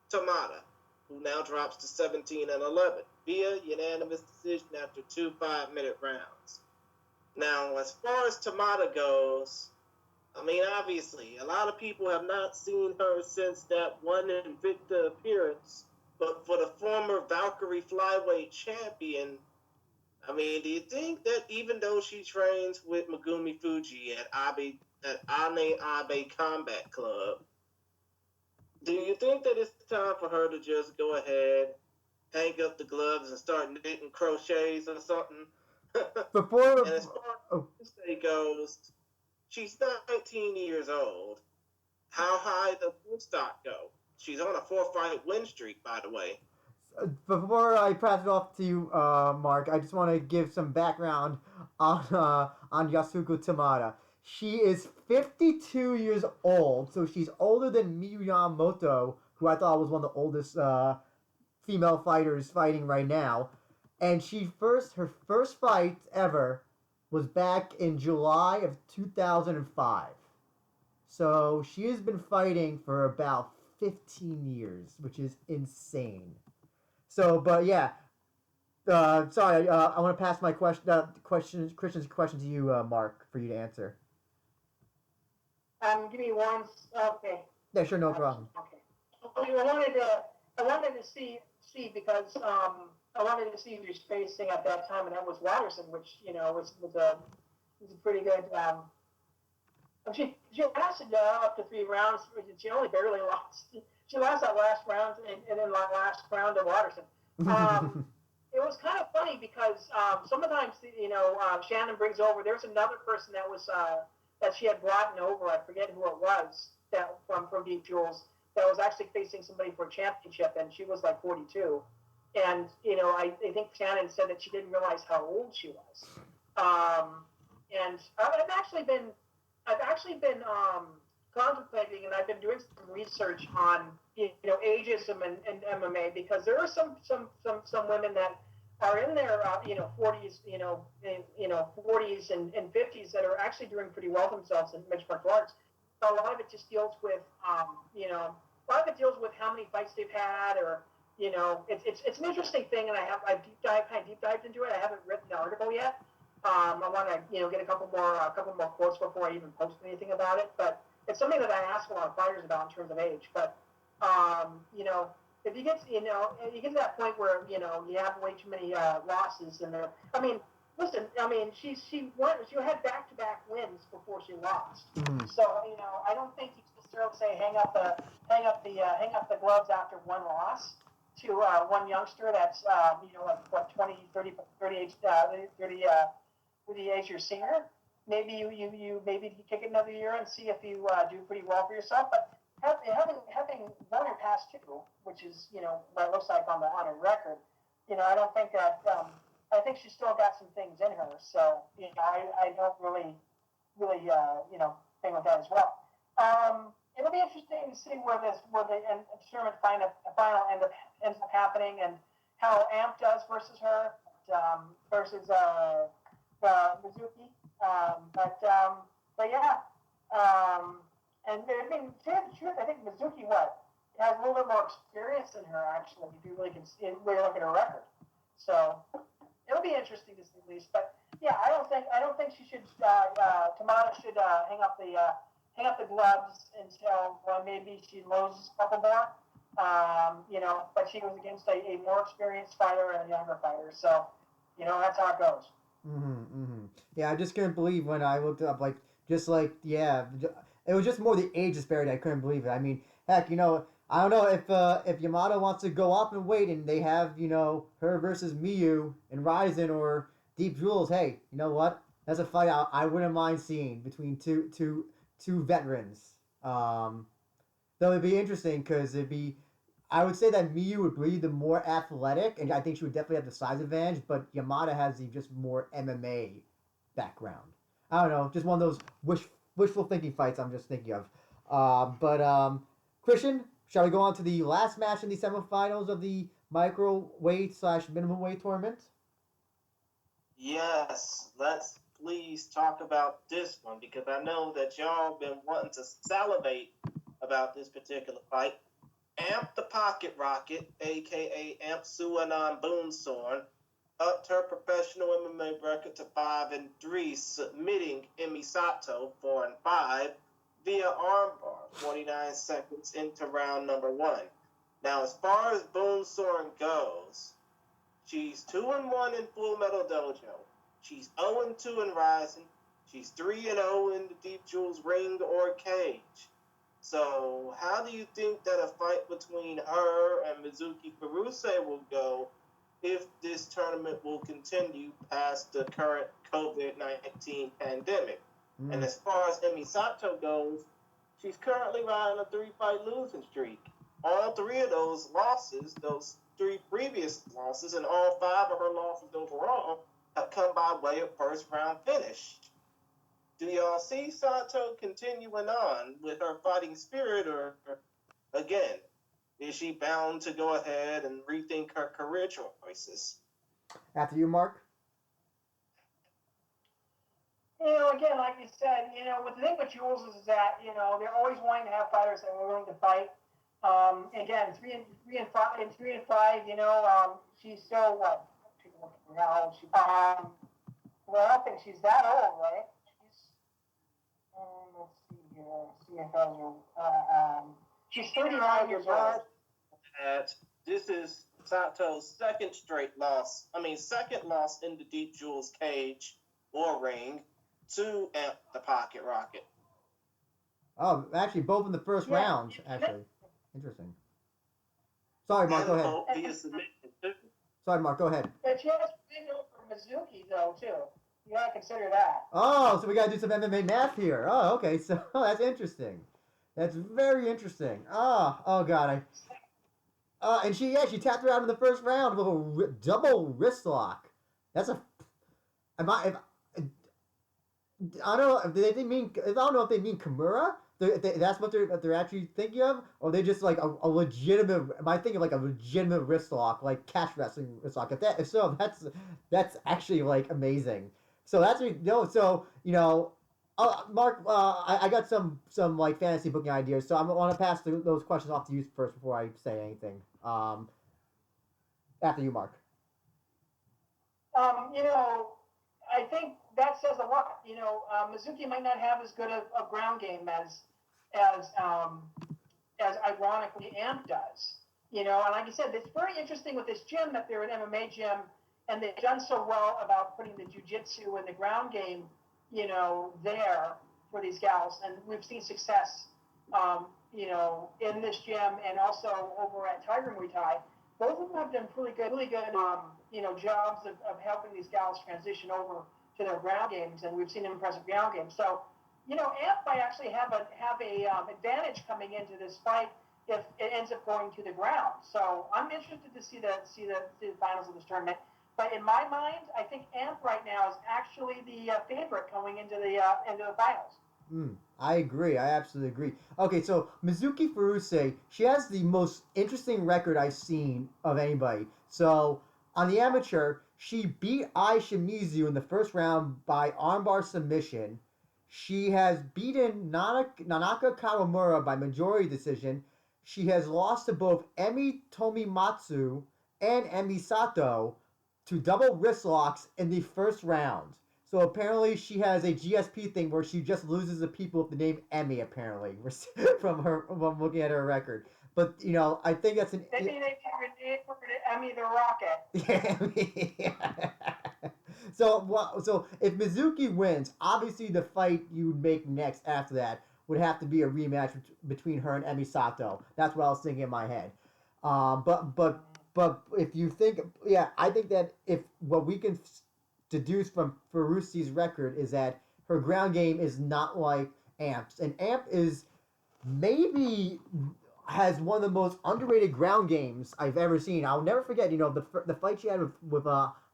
Tamada, who now drops to 17-11 via unanimous decision after 2 5-minute rounds. Now, as far as Tamada goes, obviously, a lot of people have not seen her since that one Invicta appearance, but for the former Valkyrie flyweight champion, do you think that even though she trains with Megumi Fuji at Ane Abe Combat Club, do you think that it's time for her to just go ahead, hang up the gloves, and start knitting crochets or something? And as far as this goes, she's 19 years old. How high does her stock go? She's on a 4-fight win streak, by the way. Before I pass it off to you, Mark, I just want to give some background on Yasuko Tamada. She is 52 years old, so she's older than Miyu Yamamoto, who I thought was one of the oldest female fighters fighting right now. And her first fight ever was back in July of 2005. So she has been fighting for about 15 years, which is insane. So, but yeah, sorry, I want to pass my Christian's question to you, Mark, for you to answer. Give me one. Okay. Yeah, sure, no problem. Okay. I wanted to see because I wanted to see your spacing at that time, and that was Watterson, which was a pretty good. She lasted up to 3 rounds. She only barely lost. She lost that last round, and then the last round to Watterson. It was kind of funny because sometimes Shannon brings over. There's another person that she had brought over. I forget who it was that from Deep Jewels that was actually facing somebody for a championship, and she was like 42. And I think Shannon said that she didn't realize how old she was. And I've actually been contemplating, and I've been doing some research on ageism and MMA, because there are some women that are in their 40s, 40s and 50s that are actually doing pretty well themselves in mixed martial arts. A lot of it just deals with a lot of it deals with how many fights they've had, or it's an interesting thing, and I've deep dived into it. I haven't written the article yet. I want to get a couple more quotes before I even post anything about it. But it's something that I ask a lot of fighters about in terms of age. But if you get to that point where you have way too many losses, and I mean, listen, I mean, she had back-to-back wins before she lost. Mm-hmm. So I don't think you can necessarily say hang up the gloves after one loss to one youngster that's like what 20, 30, 38, 30 age your senior. Maybe you kick it another year and see if you do pretty well for yourself. But having won your past two, which is what it looks like on a record, I don't think that. I think she's still got some things in her. So I don't really think with that as well. It'll be interesting to see where the tournament final ends up happening, and how Amp does versus her, versus Mizuki. But yeah, and I mean, to tell you the truth, I think Mizuki has a little bit more experience than her, actually, if you really look at her record. So it'll be interesting to see, at least. But yeah, I don't think she should. Tamada should hang up the gloves until maybe she loses a couple more. But she was against a more experienced fighter and a younger fighter, so that's how it goes. Yeah, I just couldn't believe when I looked up, it was just more the age disparity. I couldn't believe it. I mean, heck, I don't know if Yamato wants to go up and wait, and they have her versus Miyu and Rizin or Deep Jewels. Hey, you know what? That's a fight I wouldn't mind seeing between two veterans. Though it'd be interesting because I would say that Miyu would be the more athletic, and I think she would definitely have the size advantage. But Yamada has the just more MMA background. I don't know, just one of those wishful thinking fights I'm just thinking of. Christian, shall we go on to the last match in the semifinals of the microweight/minimum weight tournament? Yes, let's please talk about this one, because I know that y'all been wanting to salivate about this particular fight. Amp the Pocket Rocket, aka Amp Suanon Boonsorn, upped her professional MMA record to 5-3, submitting Emi Sato 4-5 via armbar 49 seconds into round number 1. Now, as far as Boonsorn goes, she's 2-1 in Full Metal Dojo. She's 0-2 in Rizin. She's 3-0 in the Deep Jewels ring or cage. So, how do you think that a fight between her and Mizuki Furuse will go if this tournament will continue past the current COVID-19 pandemic? And as far as Emi Sato goes, she's currently riding a 3-fight losing streak. All 3 of those losses, those 3 previous losses, and all 5 of her losses overall have come by way of first round finish. Do y'all see Sato continuing on with her fighting spirit, or again, is she bound to go ahead and rethink her career choices? After you, MarQ. Again, like you said, with the thing with Jules is that they're always wanting to have fighters that are willing to fight. Again, 3 and 5. She's still what? How old she? Well, I don't think she's that old, right? Let's see here. See if she's 39 years old. This is Sato's second loss in the Deep Jewels cage or ring to Amp the Pocket Rocket. Oh, actually, both in the first round. Actually, interesting. Sorry, MarQ. Go ahead. Sorry, MarQ. Go ahead. But she has been over Mizuki though too. You gotta consider that. Oh, so we gotta do some MMA math here. Oh, okay. So that's interesting. That's very interesting. Oh God. And she tapped her out in the first round with a double wrist lock. That's a. I don't know if they mean. I don't know if they mean Kimura. That's what they're actually thinking of, or they just like a legitimate. Am I thinking like a legitimate wrist lock, like catch wrestling wrist lock? If so, that's actually like amazing. So that's Mark, I got some like fantasy booking ideas, so I want to pass those questions off to you first before I say anything. After you, Mark. You know, I think that says a lot. You know, Mizuki might not have as good a ground game as as ironically Amp does. You know, and like I said, it's very interesting with this gym that they're an MMA gym, and they've done so well about putting the jujitsu and the ground game, you know, there for these gals, and we've seen success, you know, in this gym and also over at Tiger Muay Thai. Both of them have done really good, you know, jobs of helping these gals transition over to their ground games, and we've seen impressive ground games. So, you know, Amp might actually have a advantage coming into this fight if it ends up going to the ground. So I'm interested to see the finals of this tournament. But in my mind, I think Amp right now is actually the favorite going into the finals. I agree. I absolutely agree. Okay, so Mizuki Furuse, she has the most interesting record I've seen of anybody. So on the amateur, she beat Ai Shimizu in the first round by armbar submission. She has beaten Nanaka Kawamura by majority decision. She has lost to both Emi Tomimatsu and Emi Sato to double wrist locks in the first round. So apparently she has a GSP thing where she just loses the people with the name Emmy. Apparently, from looking at her record. But you know, I think that's an. Maybe they can Emmy the Rocket. Yeah. So if Mizuki wins, obviously the fight you would make next after that would have to be a rematch between her and Emi Sato. That's what I was thinking in my head. But if you think, yeah, I think that if what we can deduce from Ferrucci's record is that her ground game is not like Amp's, and Amp is maybe has one of the most underrated ground games I've ever seen. I'll never forget, you know, the fight she had with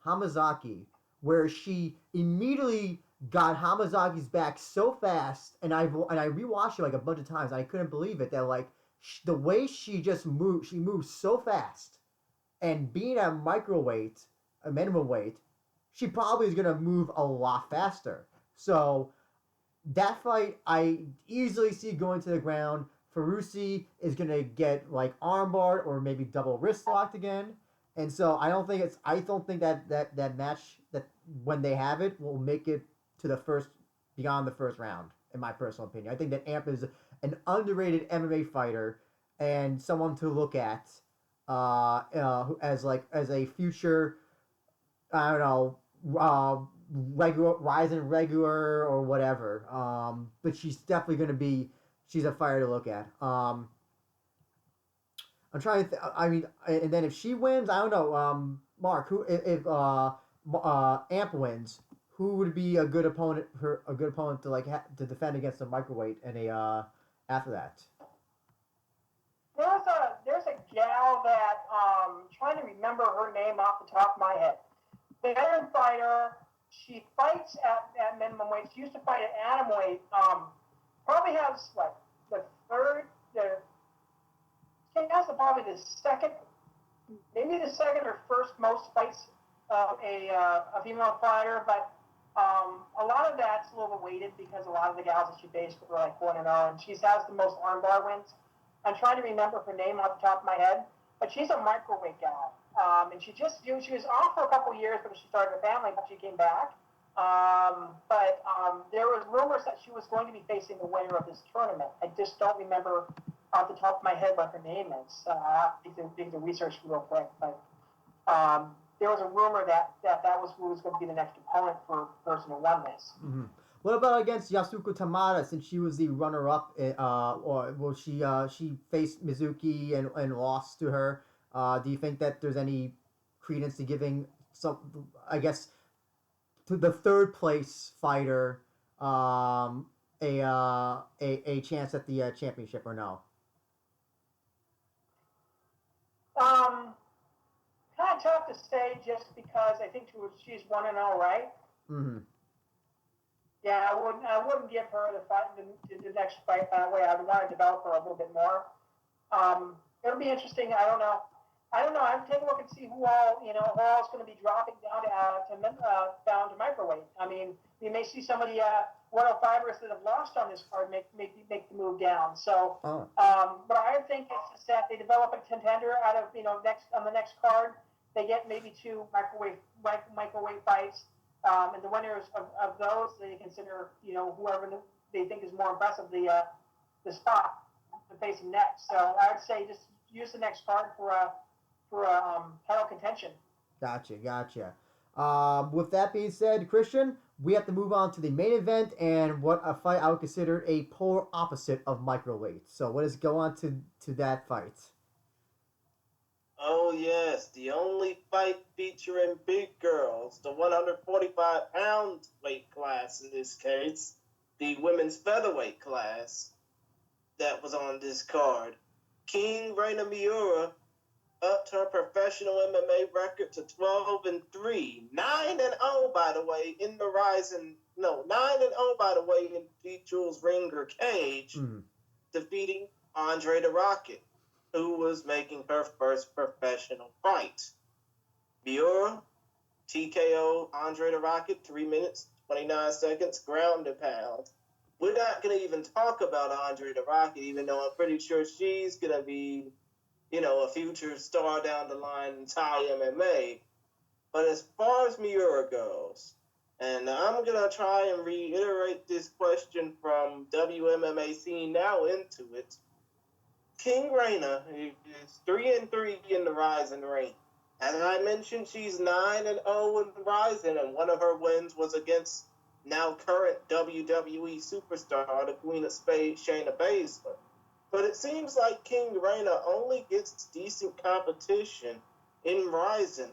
Hamazaki, where she immediately got Hamazaki's back so fast, and I rewatched it like a bunch of times. And I couldn't believe it that like the way she moves so fast, and being at microweight, a minimum weight, she probably is gonna move a lot faster. So that fight, I easily see going to the ground. Ferrucci is gonna get like armbarred or maybe double wrist locked again, and so I don't think that match that when they have it will make it to the first beyond the first round. In my personal opinion, I think that Amp is an underrated MMA fighter and someone to look at as a future, I don't know, regular Rizin regular or whatever. But she's definitely going to be. She's a fire to look at. I'm trying to. I mean, and then if she wins, I don't know. Mark, who if Amp wins, who would be a good opponent? A good opponent to to defend against the microweight and a after that. There's a gal that trying to remember her name off the top of my head. Veteran fighter. She fights at minimum weight. She used to fight at atom weight. Probably has like the third. She has probably the second, maybe the second or first most fights of a female fighter, but a lot of that's a little weighted because a lot of the gals that she faced were like 1-0, and she has the most armbar wins. I'm trying to remember her name off the top of my head, but she's a microweight gal. And she was off for a couple of years because she started a family, but she came back. There was rumors that she was going to be facing the winner of this tournament. I just don't remember off the top of my head what her name is. I have to do the research real quick, but there was a rumor that was who was going to be the next opponent for the person who won this. Mm-hmm. What about against Yasuko Tamada, since she was the runner-up, or well, she faced Mizuki and lost to her? Do you think that there's any credence to giving some, I guess, to the third place fighter a chance at the championship or no? Kind of tough to say just because I think she's 1-0, right? Mm-hmm. Yeah, I wouldn't give her the next fight that way. I would want to develop her a little bit more. It'll be interesting. I don't know. I would take a look and see who all is going to be dropping down to microweight. I mean, we may see somebody 105ers that have lost on this card make the move down. So, but I think it's just that they develop a contender out of next on the next card. They get maybe 2 microwave fights, and the winners of those they consider whoever they think is more impressive the spot to face them next. So I would say just use the next card for a title contention. Gotcha. With that being said, Christian, we have to move on to the main event and what a fight I would consider a polar opposite of microweight. So let us go on to that fight. Oh yes, the only fight featuring big girls, the 145-pound weight class in this case, the women's featherweight class that was on this card. King Reina Miura upped her professional MMA record to 12-3, 9-0 by the way in the Rizin. No, 9-0 by the way in Deep Jules Ringer cage, defeating Andre the Rocket, who was making her first professional fight. Miura TKO Andre the Rocket 3 minutes 29 seconds, ground and pound. We're not gonna even talk about Andre the Rocket, even though I'm pretty sure she's gonna be a future star down the line in Thai MMA. But as far as Miura goes, and I'm going to try and reiterate this question from WMMA Scene Now into it, King Reina is 3-3 in the Rizin ring. As I mentioned, she's 9-0 in Rizin, and one of her wins was against now current WWE superstar, the Queen of Spades, Shayna Baszler. But it seems like King Reina only gets decent competition in Rizin.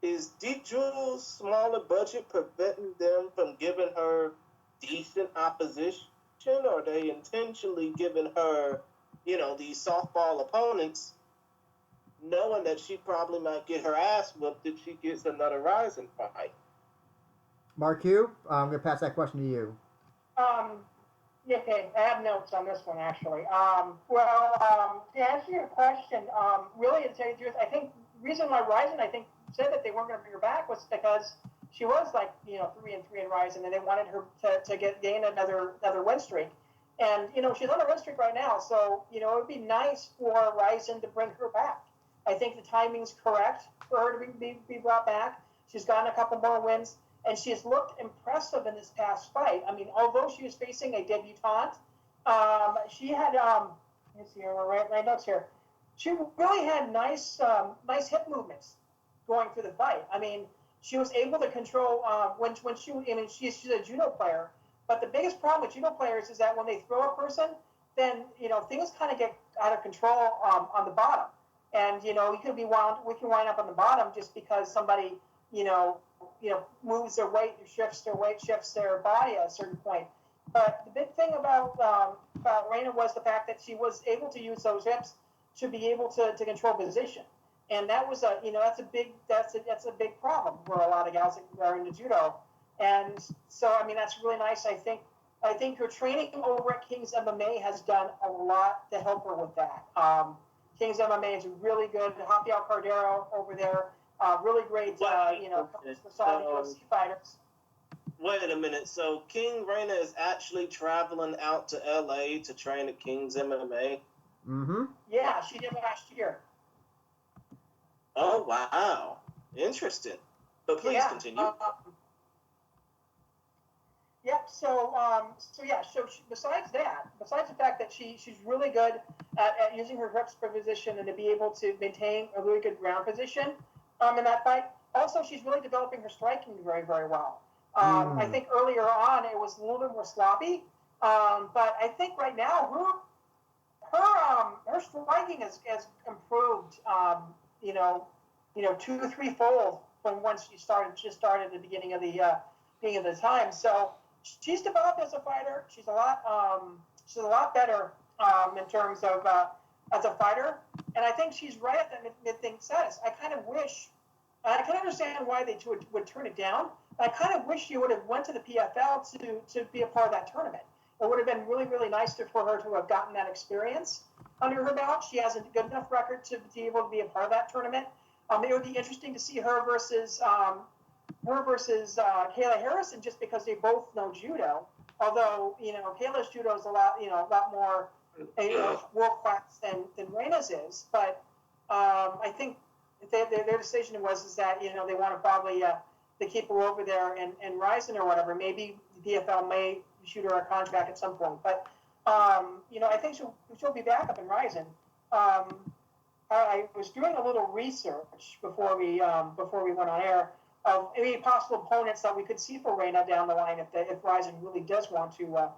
Is Deep Jules' smaller budget preventing them from giving her decent opposition? Or are they intentionally giving her, these softball opponents, knowing that she probably might get her ass whooped if she gets another Rizin fight? MarQ, I'm going to pass that question to you. Okay, I have notes on this one actually. To answer your question, really, to tell you the truth, I think the reason why Rizin, said that they weren't going to bring her back was because she was 3-3 in Rizin, and they wanted her to gain another win streak. And she's on a win streak right now, so it would be nice for Rizin to bring her back. I think the timing's correct for her to be brought back. She's gotten a couple more wins. And she has looked impressive in this past fight. I mean, although she was facing a debutante, she had, let's see, my notes here. She really had nice hip movements going through the fight. I mean, she was able to control when she's a judo player. But the biggest problem with judo players is that when they throw a person, then things kind of get out of control on the bottom, and we can wind up on the bottom just because somebody moves their weight, shifts their body at a certain point. But the big thing about Reina was the fact that she was able to use those hips to be able to control position, and that was that's a big problem for a lot of gals that are into judo. And so that's really nice. I think her training over at King's MMA has done a lot to help her with that. King's MMA is really good. Rafael Cordero over there. Really great, UFC fighters. Wait a minute. So King Reina is actually traveling out to LA to train at King's MMA? Mm-hmm. Yeah, she did last year. Oh, wow. Interesting. But please continue. Besides the fact that she's really good at using her hips for position and to be able to maintain a really good ground position in that fight. Also, she's really developing her striking very, very well. I think earlier on it was a little bit more sloppy, but I think right now her striking has improved, 2-3 fold from when she started at the beginning of the time. So she's developed as a fighter. She's a lot better in terms of as a fighter, and I think she's right at that mid-thing status. I kind of wish, I can understand why they would turn it down. I kind of wish she would have went to the PFL to be a part of that tournament. It would have been really, really nice for her to have gotten that experience under her belt. She has a good enough record to be able to be a part of that tournament. It would be interesting to see her versus her versus Kayla Harrison, just because they both know judo. Although Kayla's judo is a lot more world class than Reina's is, but I think their decision was that they want to probably to keep her over there and Rizin or whatever. Maybe the PFL may shoot her a contract at some point, but I think she'll be back up in Rizin. I was doing a little research before we went on air of any possible opponents that we could see for Reina down the line if Rizin really does want to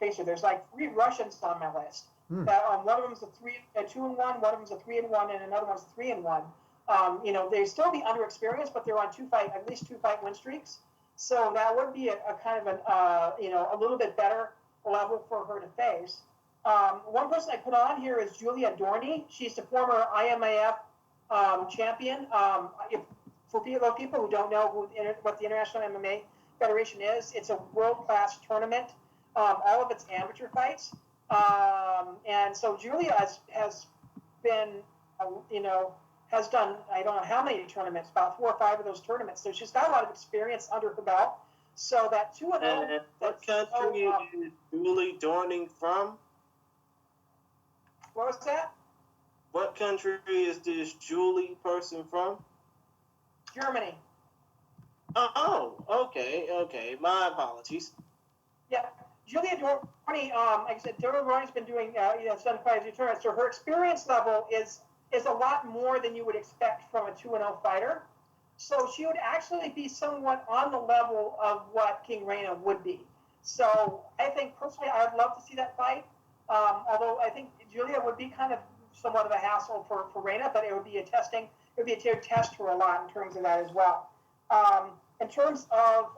face her. There's like 3 Russians on my list. That one of them's a 2-1, one of them's a 3-1, and another one's a 3-1. They still be underexperienced, but they're on at least two fight win streaks. So that would be a kind of a little bit better level for her to face. One person I put on here is Julia Dorney. She's the former IMAF champion. For people who don't know what the International MMA Federation is, it's a world-class tournament. All of it's amateur fights. And so Julia has been, has done, I don't know how many tournaments, about 4 or 5 of those tournaments. So she's got a lot of experience under her belt. So that 2-0. What country is Julie Dorning from? What was that? What country is this Julie person from? Germany. Oh, okay. My apologies. Yeah, Julia Dorney, like I said, Julia Dorney's been doing, done quite a few tournaments. So her experience level is a lot more than you would expect from a 2-0 fighter. So she would actually be somewhat on the level of what King Reina would be. So I think personally, I'd love to see that fight. Although I think Julia would be kind of somewhat of a hassle for Reina, but it would be a testing. It would be a test her a lot in terms of that as well. In terms of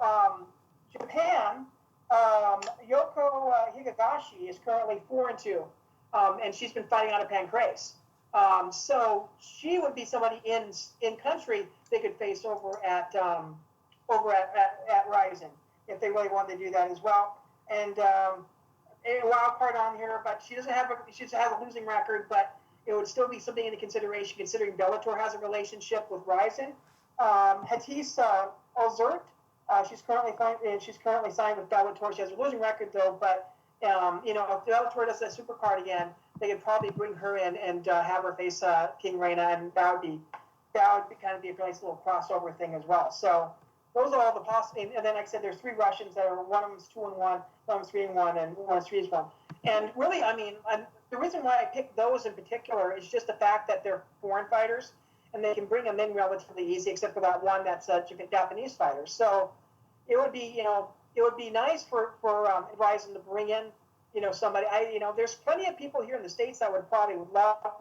Japan, Yoko Higagashi is currently 4-2, and she's been fighting out of Pancrase. So she would be somebody in country they could face over at Rizin if they really wanted to do that as well. And a wild card on here, but she has a losing record, but it would still be something into consideration considering Bellator has a relationship with Rizin. Hatis Ozert, she's currently signed with Bellator. She has a losing record though, but if Bellator does that super card again, they could probably bring her in and have her face King Reina, and that would kind of be a nice little crossover thing as well. So those are all the possible. And then, like I said, there's 3 Russians that are, one of them's 2-1, one of them's 3-1, and one is 3-1. And really, I mean, the reason why I picked those in particular is just the fact that they're foreign fighters, and they can bring them in relatively easy, except for that one that's a Japanese fighter. So it would be nice for Rizin to bring in somebody. There's plenty of people here in the States that would probably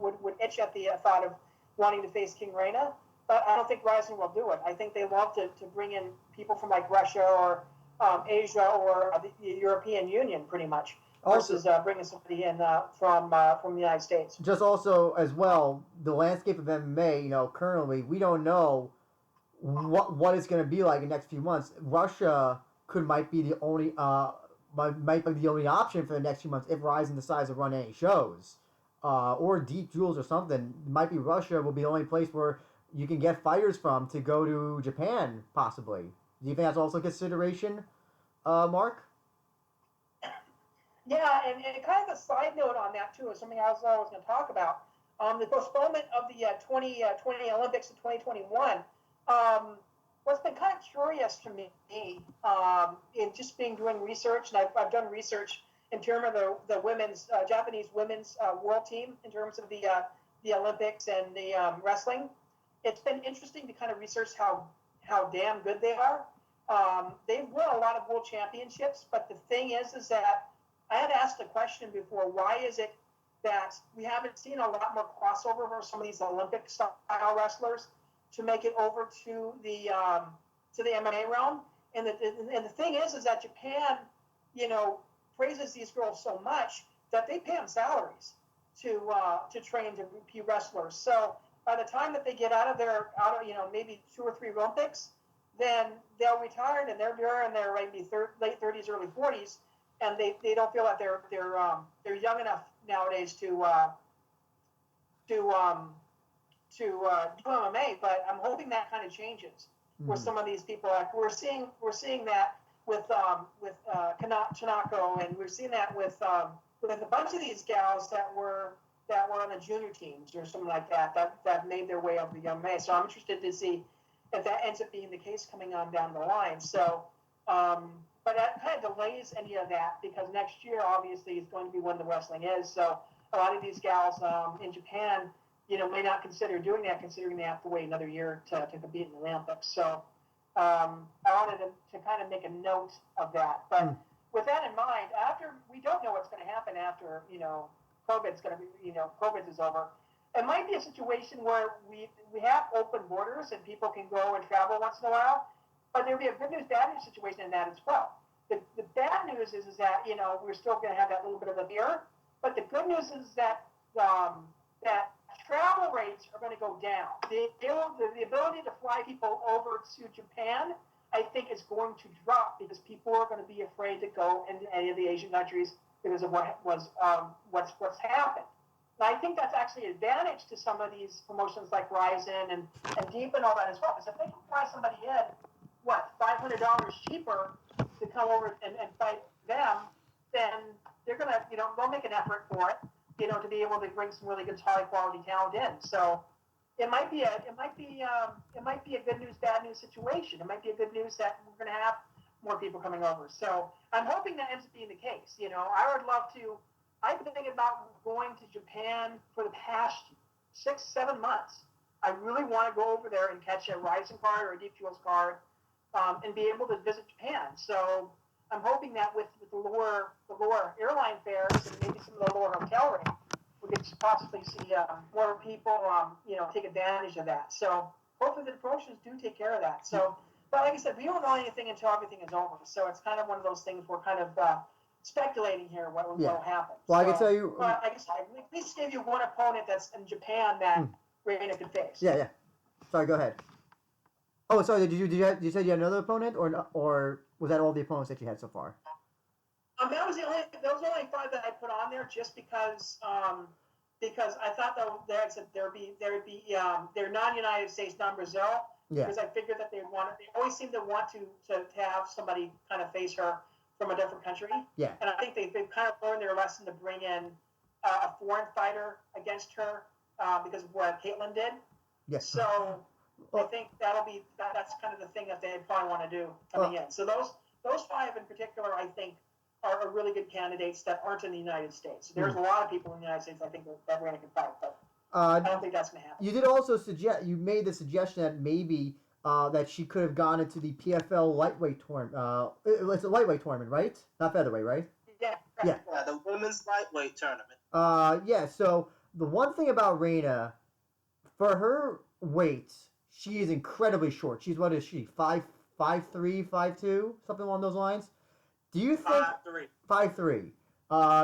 would itch at the thought of wanting to face King Reina, but I don't think Rizin will do it. I think they love to bring in people from like Russia or Asia or the European Union, pretty much, versus bringing somebody in from the United States. Just also as well, the landscape of MMA, currently we don't know what it's going to be like in the next few months. Russia might be the only option for the next few months if Rizin decides to run any shows. Or Deep Jewels or something. It might be Russia will be the only place where you can get fighters from to go to Japan, possibly. Do you think that's also a consideration, MarQ? Yeah, and kind of a side note on that, too, is something else I was going to talk about. The postponement of the 2020 Olympics in 2021. What's been kind of curious to me in just doing research, and I've done research in terms of the women's Japanese women's world team in terms of the Olympics and the wrestling. It's been interesting to kind of research how damn good they are. They've won a lot of world championships, but the thing is that I had asked a question before: why is it that we haven't seen a lot more crossover for some of these Olympic style wrestlers to make it over to the MMA realm? And the thing is that Japan, praises these girls so much that they pay them salaries to train to be wrestlers. So by the time that they get out of maybe 2 or 3 Olympics, then they'll retire and they're in their maybe late 30s, early 40s, and they don't feel that they're young enough nowadays to do MMA. But I'm hoping that kind of changes. where some of these people are. We're seeing that with Tanako, and we're seeing that with a bunch of these gals that were on the junior teams or something like that made their way up to the MMA. So I'm interested to see if that ends up being the case coming on down the line. So, but that kind of delays any of that because next year obviously is going to be when the wrestling is. So a lot of these gals in Japan, may not consider doing that, considering they have to wait another year to compete in the Olympics. So I wanted to kind of make a note of that. But with that in mind, after we don't know what's going to happen after COVID's going to be COVID is over. It might be a situation where we have open borders and people can go and travel once in a while, but there'll be a good news, bad news situation in that as well. The bad news is that we're still going to have that little bit of a fear, but the good news is that that travel rates are going to go down. The ability to fly people over to Japan, I think, is going to drop because people are going to be afraid to go into any of the Asian countries because of what's happened. And I think that's actually an advantage to some of these promotions like Rizin and Deep and all that as well. Because if they can fly somebody in, $500 cheaper to come over and fight them, then they're gonna, they'll make an effort for it, to be able to bring some really good high quality talent in. So it might be a good news, bad news situation. It might be a good news that we're gonna have more people coming over. So I'm hoping that ends up being the case. I would love to. I've been thinking about going to Japan for the past 6-7 months. I really want to go over there and catch a Rising card or a Deep Jewels card, and be able to visit Japan. So I'm hoping that with the lower airline fares and maybe some of the lower hotel rates, we could possibly see more people, take advantage of that. So hopefully the promotions do take care of that. So, but like I said, we don't know anything until everything is over. So it's kind of one of those things we're kind of speculating here what will happen. Well, so, I can tell you. But like I said, I at least gave you one opponent that's in Japan that Reina could face. Yeah. Sorry, go ahead. Oh, sorry. Did you say you had another opponent, or was that all the opponents that you had so far? That was the only 5 that I put on there, just because I thought that they're non-United States, non-Brazil. Yeah. Because I figured that they always seem to want to have somebody kind of face her from a different country. Yeah. And I think they've kind of learned their lesson to bring in a foreign fighter against her because of what Caitlin did. Yes. So I think that's kind of the thing that they probably want to do coming in. So those 5 in particular, I think, are really good candidates that aren't in the United States. There's a lot of people in the United States I think that Reina can fight, but I don't think that's going to happen. You did also made the suggestion that maybe that she could have gone into the PFL lightweight tournament. It's a lightweight tournament, right? Not featherweight, right? Yeah. Yeah, the women's lightweight tournament. Yeah. So the one thing about Reina, for her weight, she is incredibly short. She's, what is she? 5'3", 5'2", something along those lines. Do you think 5'3"?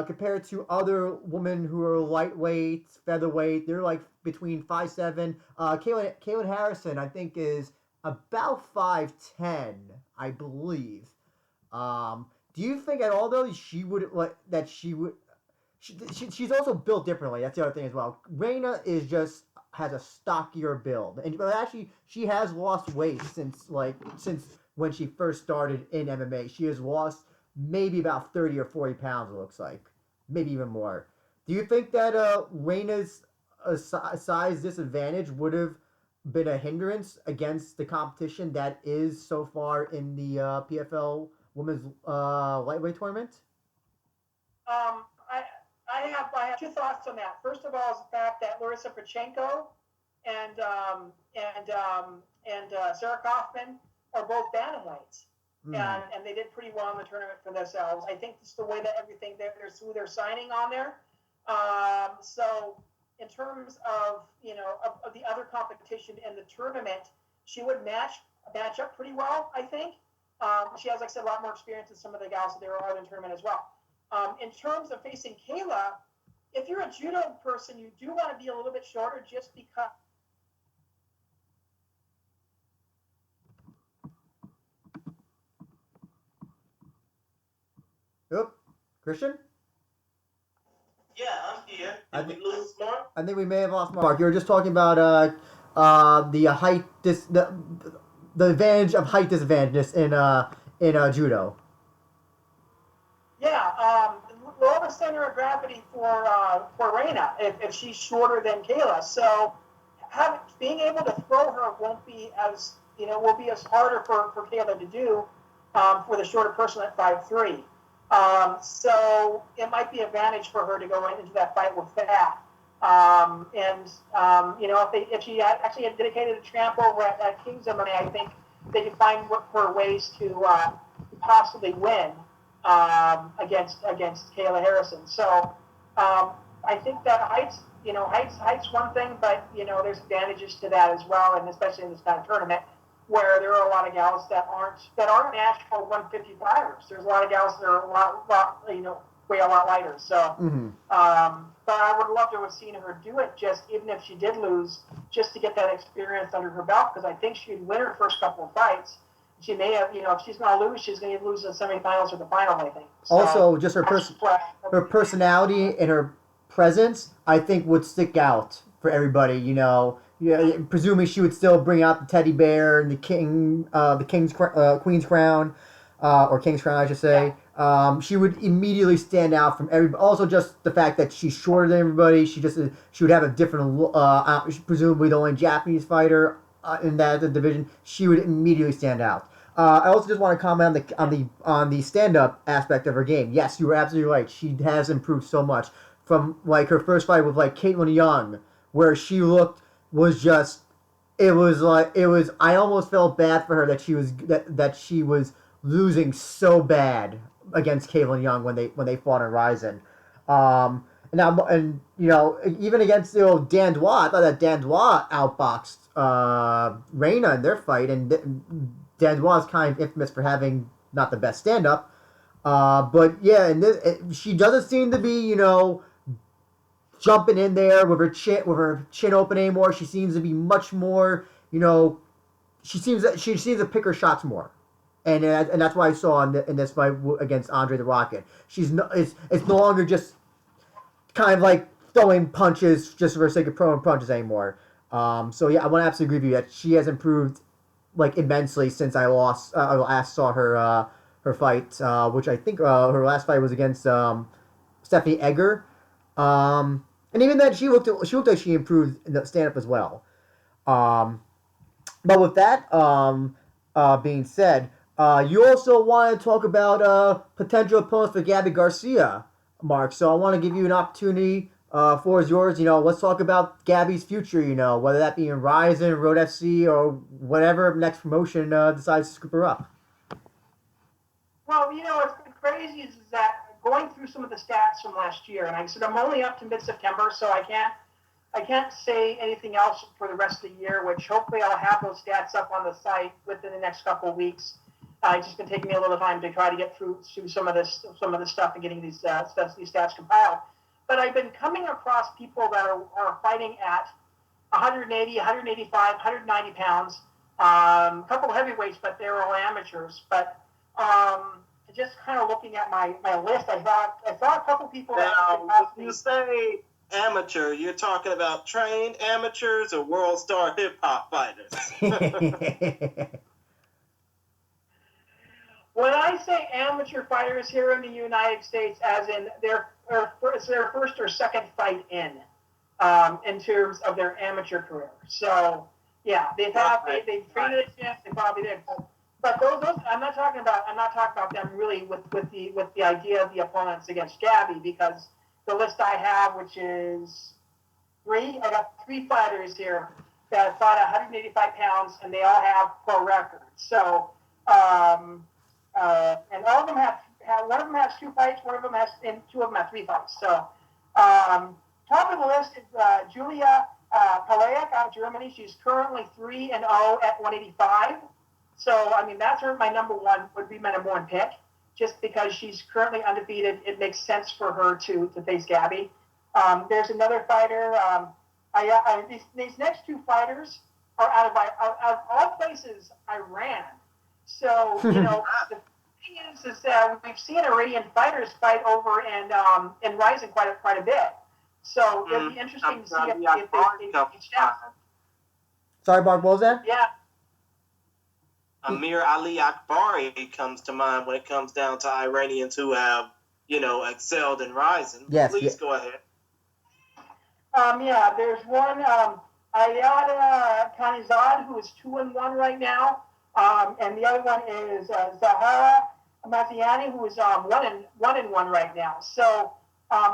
Compared to other women who are lightweight, featherweight, they're like between 5'7". Caitlin Harrison, I think, is about 5'10", I believe. Do you think at all though she's also built differently? That's the other thing as well. Reina has a stockier build, but actually she has lost weight since when she first started in MMA. She has lost maybe about 30 or 40 pounds, it looks like. Maybe even more. Do you think that Reina's size disadvantage would have been a hindrance against the competition that is so far in the PFL Women's Lightweight Tournament? I have 2 thoughts on that. First of all is the fact that Larissa Pachenko and Sarah Kaufman are both bantamweights. And they did pretty well in the tournament for themselves. I think just the way that everything through their signing on there. So in terms of of the other competition in the tournament, she would match up pretty well, I think. She has, like I said, a lot more experience than some of the gals that are in the tournament as well. In terms of facing Kayla, if you're a judo person, you do want to be a little bit shorter just because. Yep. Christian? Yeah, I'm here. Did we lose Mark? I think we may have lost Mark. You were just talking about the height, the the advantage of height disadvantage in judo. Yeah, lower center of gravity for Reina if she's shorter than Kayla. So being able to throw her won't be as will be as harder for Kayla to do for the shorter person at 5'3". So it might be an advantage for her to go into that fight with that. If she actually had dedicated a champ over at King's MMA, I think they could find her ways to possibly win against Kayla Harrison. So I think that height's one thing, but there's advantages to that as well, and especially in this kind of tournament where there are a lot of gals that aren't natural 150 fighters. There's a lot of gals that are a lot weigh a lot lighter. So, but I would love to have seen her do it, just even if she did lose, just to get that experience under her belt, because I think she'd win her first couple of fights. She may have, if she's going to lose, she's going to lose in the semifinals or the final, I think. So, also, just her personality and her presence, I think, would stick out for everybody. Presuming she would still bring out the teddy bear and the queen's crown, or king's crown, I should say. Yeah. She would immediately stand out from everybody. Also, just the fact that she's shorter than everybody. She would have a different, presumably the only Japanese fighter in that division. She would immediately stand out. I also just want to comment on the stand-up aspect of her game. Yes, you were absolutely right. She has improved so much from like her first fight with like Caitlin Young, where she was just. I almost felt bad for her that she was losing so bad against Caitlin Young when they fought in Rizin. Even against Dan Dubois, I thought that Dan Dubois outboxed Reina in their fight, and Dan Dubois is kind of infamous for having not the best stand-up. But yeah, she doesn't seem to be jumping in there with her chin open anymore. She seems to be much more she seems to pick her shots more. And that's why I saw in this fight against Andre the Rocket. It's no longer just kind of like throwing punches just for the sake of throwing punches anymore. So yeah, I want to absolutely agree with you that she has improved like immensely since I last saw her fight, which I think her last fight was against Stephanie Egger. And even then, she looked like she improved in the stand up as well. But with that being said. You also want to talk about potential opponents for Gabi Garcia, Mark. So I want to give you an opportunity. Floor is yours. Let's talk about Gabi's future. Whether that be in Rizin, Road FC, or whatever next promotion decides to scoop her up. Well, what's been crazy is that going through some of the stats from last year, and I said I'm only up to mid-September, so I can't say anything else for the rest of the year. Which hopefully I'll have those stats up on the site within the next couple of weeks. It's just been taking me a little time to try to get through some of this stuff and getting these stats compiled. But I've been coming across people that are fighting at 180, 185, 190 pounds. A couple of heavyweights, but they're all amateurs. But just kind of looking at my list, I saw a couple people. Now, when you say amateur, you're talking about trained amateurs or world star hip hop fighters. When I say amateur fighters here in the United States, as in their first or second fight in terms of their amateur career. So yeah, they've trained at a gym, they probably did. But those I'm not talking about them really with the idea of the opponents against Gabi, because the list I have, which is I got 3 fighters here that fought 185 pounds, and they all have pro records. So. And all of them have one of them has 2 fights, one of them has, and 2 of them have 3 fights. So, top of the list is Julia Palaic out of Germany. She's currently 3-0 at 185. So, I mean, that's my number one pick, just because she's currently undefeated. It makes sense for her to face Gabi. There's another fighter. These next 2 fighters are out of all places, Iran. So, the thing is that we've seen Iranian fighters fight over in Rizin quite a bit. So it'll be interesting to see if they step. Sorry, Mark, what was that? Yeah. Amir Ali Akbari comes to mind when it comes down to Iranians who have, excelled in Rizin. Yes. Please go ahead. Yeah, there's one, Ayada Khanizad, who is 2-1 right now. And the other one is Zahara Matiani, who is 1-1 right now. So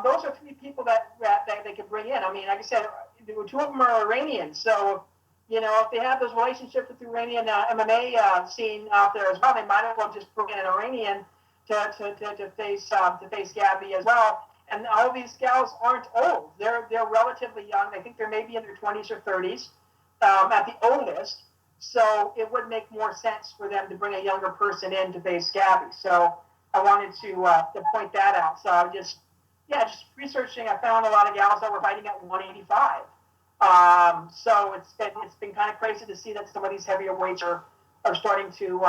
those are three people that they could bring in. I mean, like I said, two of them are Iranians. So, if they have those relationships with the Iranian MMA scene out there as well, they might as well just bring in an Iranian to face Gabi as well. And all these gals aren't old; they're relatively young. I think they're maybe in their 20s or 30s at the oldest. So it would make more sense for them to bring a younger person in to face Gabi. So I wanted to point that out. So I just researching. I found a lot of gals that were fighting at 185. So it's been kind of crazy to see that some of these heavier weights are starting to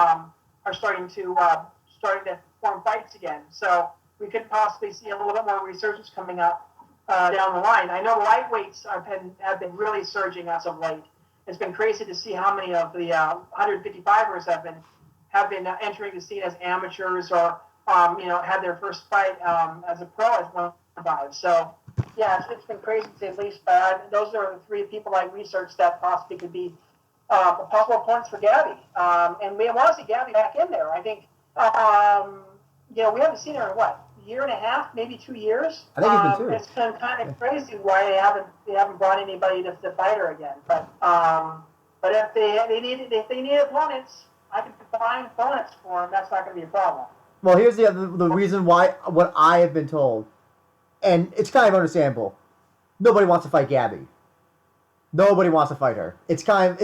form fights again. So we could possibly see a little bit more resurgence coming up down the line. I know lightweights have been really surging as of late. It's been crazy to see how many of the 155ers have been entering the scene as amateurs or had their first fight as a pro as 155. So yeah, it's been crazy to say the least. But those are the three people I researched that possibly could be possible opponents for Gabi. And we want to see Gabi back in there. I think we haven't seen her in a year and a half, maybe 2 years. I think it's been 2. It's been kind of crazy why they haven't brought anybody to fight her again. But if they need opponents, I can find opponents for them. That's not going to be a problem. Well, here's the reason why. What I have been told, and it's kind of understandable. Nobody wants to fight Gabi. Nobody wants to fight her. It's kind of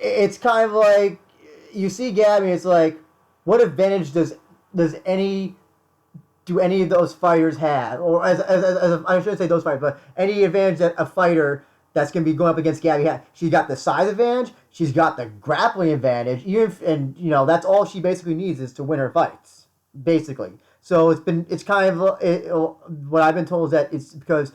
it's kind of like you see Gabi. It's like, what advantage do any of those fighters have, or as I shouldn't say those fighters, but any advantage that a fighter that's going to be going up against Gabi has? She's got the size advantage. She's got the grappling advantage. That's all she basically needs is to win her fights, basically. So it's kind of what I've been told is that it's because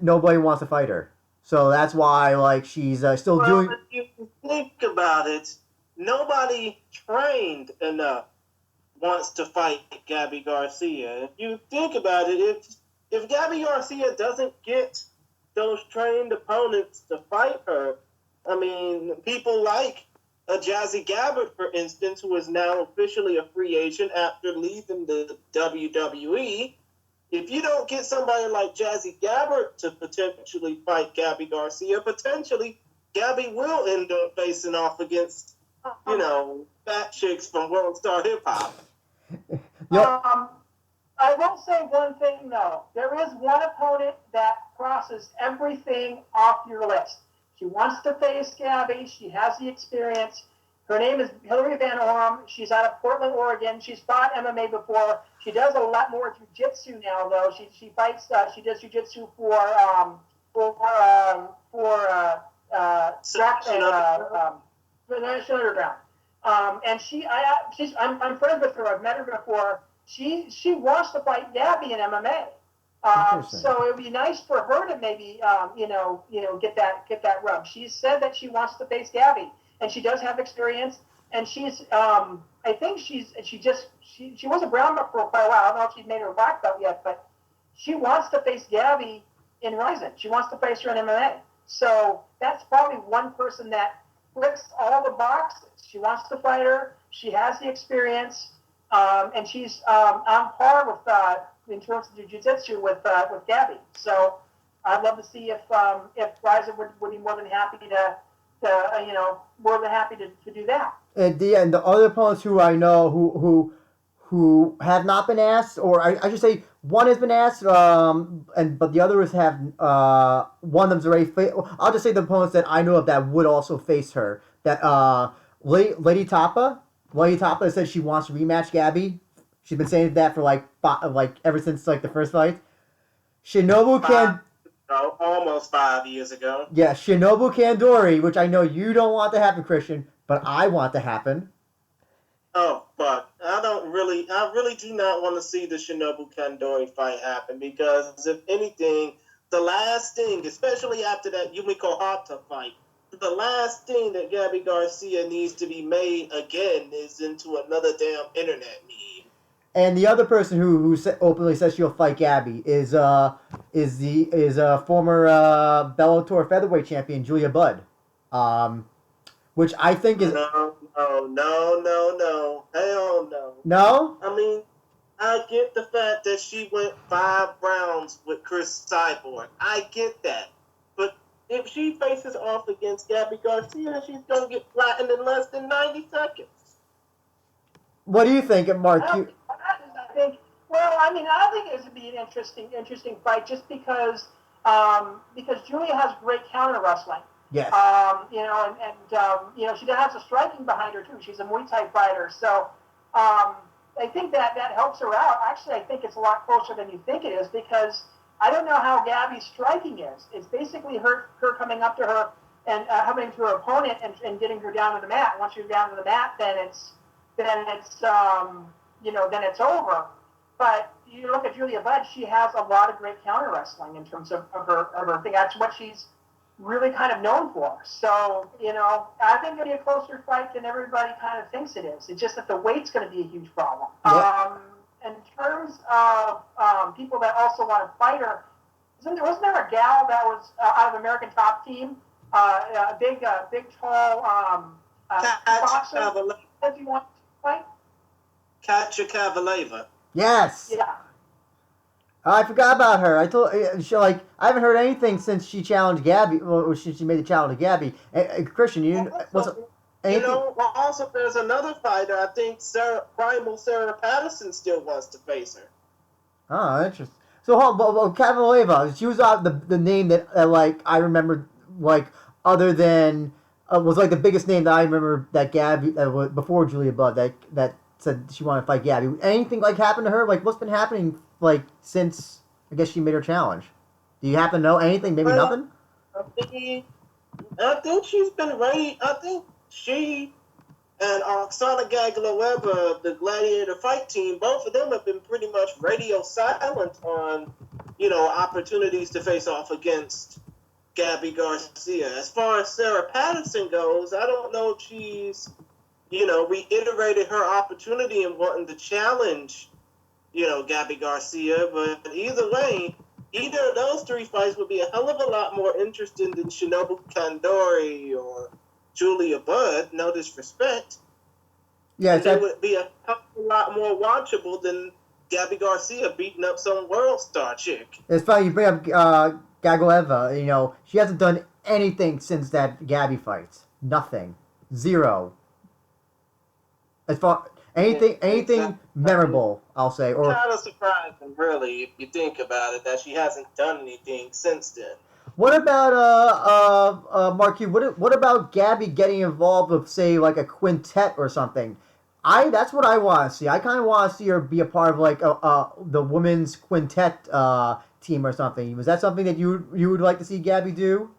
nobody wants to fight her. So that's why she's still doing. Well, if you think about it, nobody trained enough wants to fight Gabi Garcia. If you think about it, if Gabi Garcia doesn't get those trained opponents to fight her, I mean, people like Jazzy Gabbard, for instance, who is now officially a free agent after leaving the WWE. If you don't get somebody like Jazzy Gabbard to potentially fight Gabi Garcia, potentially Gabi will end up facing off against, fat chicks from World Star Hip Hop. Yep. I will say one thing, though. There is one opponent that crosses everything off your list. She wants to face Gabi. She has the experience. Her name is Hillary Van Orm. She's out of Portland, Oregon. She's fought MMA before. She does a lot more jiu-jitsu now, though. She fights. She does jiu-jitsu for National Underground. And I'm friends with her. I've met her before. She wants to fight Gabi in MMA. So it would be nice for her to maybe get that rub. She said that she wants to face Gabi, and she does have experience. And she's I think she was a brown belt for quite a while. I don't know if she's made her black belt yet, but she wants to face Gabi in Rizin. She wants to face her in MMA. So that's probably one person that flicks all the boxes. She wants to fight her. She has the experience, and she's on par with in terms of jiu-jitsu with Gabi. So I'd love to see if Rizin would be more than happy to do that. And the other opponents who I know who have not been asked, or I should say one has been asked, but the others have one of them's already. I'll just say the opponents that I know of that would also face her. That Lady Tapa said she wants to rematch Gabi. She's been saying that for ever since the first fight. Almost 5 years ago. Yeah, Shinobu Kandori, which I know you don't want to happen, Christian, but I want to happen. Oh, fuck. I really do not want to see the Shinobu Kandori fight happen, because if anything, the last thing, especially after that Yumiko Hata fight, the last thing that Gabi Garcia needs to be made again is into another damn internet meme. And the other person who openly says she'll fight Gabi is former Bellator featherweight champion Julia Budd, which I think is no, hell no. no. I mean, I get the fact that she went 5 rounds with Chris Cyborg. I get that, but if she faces off against Gabi Garcia, she's gonna get flattened in less than 90 seconds. What do you think, MarQ? I think it would be an interesting fight just because Julia has great counter wrestling. Yes. She has a striking behind her too. She's a Muay Thai fighter, so I think that helps her out. Actually, I think it's a lot closer than you think it is because I don't know how Gabi's striking is. It's basically her coming up to her and coming to her opponent and getting her down to the mat. Once you're down to the mat, then it's over. But you look at Julia Budd; she has a lot of great counter wrestling in terms of her thing. That's what she's really kind of known for. So, I think it'll be a closer fight than everybody kind of thinks it is. It's just that the weight's going to be a huge problem. Yep. In terms of people that also want to fight her, wasn't there a gal that was out of American Top Team, a big, tall boxer that you want to fight? Katja Kavaleva. Yes. Yeah. I forgot about her. I haven't heard anything since she challenged Gabi. Well, she made the challenge to Gabi. Christian, also there's another fighter. I think Primal Sarah Patterson still wants to face her. Oh, interesting. So, Kavaleva, she was the name that I remember other than was the biggest name that I remember that Gabi before Julia Budd that said she wanted to fight Gabi. Anything happened to her? What's been happening since I guess she made her challenge? Do you happen to know anything? Maybe nothing? I think she's been ready. I think she and Oksana Gagloweva, the Gladiator fight team, both of them have been pretty much radio silent on, opportunities to face off against Gabi Garcia. As far as Sarah Patterson goes, I don't know if she's, reiterated her opportunity in wanting to challenge Gabi Garcia, but either way, either of those 3 fights would be a hell of a lot more interesting than Shinobu Kandori or Julia Budd, no disrespect. Yes, it would be a hell of a lot more watchable than Gabi Garcia beating up some world star chick. It's funny you bring up Gagleva. She hasn't done anything since that Gabi fight. Nothing. Zero. As far anything memorable, I'll say. Or kind of surprising, really, if you think about it, that she hasn't done anything since then. What about MarQ? What about Gabi getting involved with, say, a quintet or something? That's what I want to see. I kind of want to see her be a part of the women's quintet team or something. Was that something that you would like to see Gabi do?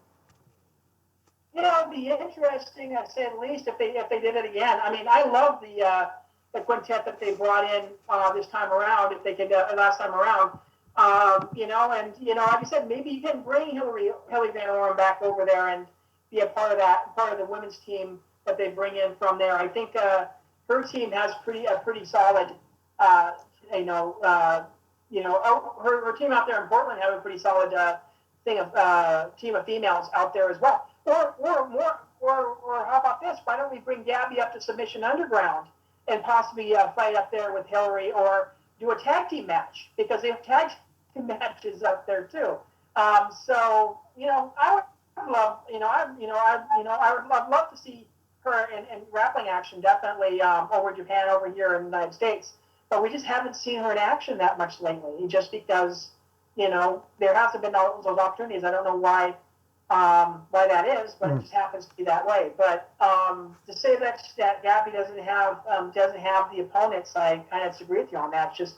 It'd be interesting, to say the least, if they did it again. I mean, I love the quintet that they brought in this time around. If they could last time around, like I said, maybe you can bring Hillary Van Oren back over there and be a part of the women's team that they bring in from there. I think her team has a pretty solid, her team out there in Portland have a pretty solid team of females out there as well. Or how about this? Why don't we bring Gabi up to Submission Underground and possibly fight up there with Hillary, or do a tag team match, because they have tag team matches up there too. I would love to see her in grappling action, definitely over Japan, over here in the United States. But we just haven't seen her in action that much lately, just because there hasn't been those opportunities. I don't know why that is, but it just happens to be that way. But to say that Gabi doesn't have the opponents, I kind of disagree with you on that. It's just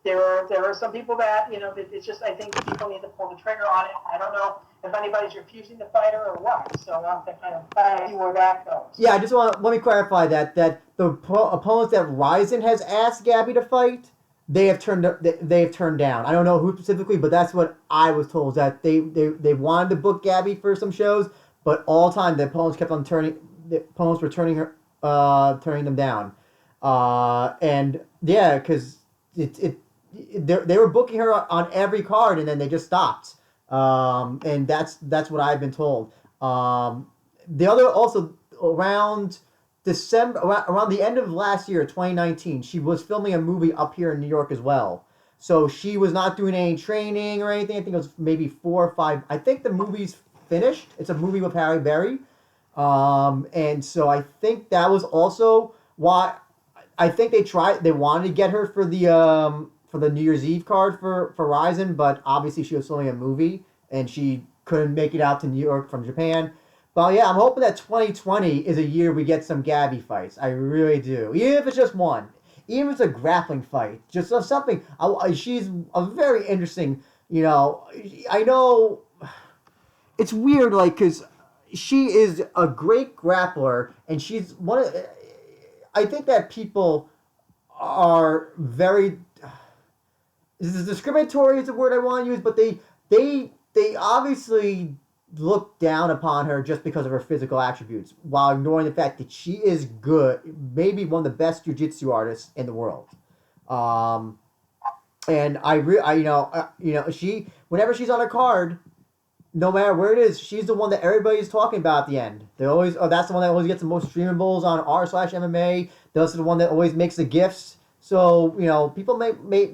there are some people that it's just, I think people need to pull the trigger on it. I don't know if anybody's refusing to fight her or what. So I'll have to kind of see where that goes. Yeah, I just let me clarify that the opponents that Rizin has asked Gabi to fight, they have turned down. I don't know who specifically, but that's what I was told, that they wanted to book Gabi for some shows, but all the time the opponents kept on turning. The opponents were turning them down, and yeah, because they were booking her on every card, and then they just stopped. And that's what I've been told. The other also around December, around the end of last year, 2019, she was filming a movie up here in New York as well. So she was not doing any training or anything. I think it was maybe 4 or 5. I think the movie's finished. It's a movie with Harry Berry. And so I think that was also why I think they wanted to get her for the New Year's Eve card for Rizin, but obviously she was filming a movie and she couldn't make it out to New York from Japan. But yeah, I'm hoping that 2020 is a year we get some Gabi fights. I really do. Even if it's just one. Even if it's a grappling fight. Just something. She's a very interesting, I know it's weird, like, because she is a great grappler, and she's one of. I think that people are very. This is discriminatory is the word I want to use, but they obviously look down upon her just because of her physical attributes, while ignoring the fact that she is good, maybe one of the best jiu-jitsu artists in the world. Um, and she whenever she's on a card, no matter where it is, she's the one that everybody's talking about at the end. They always, oh, that's the one that always gets the most streamables on r/MMA. That's the one that always makes the gifts. So people may make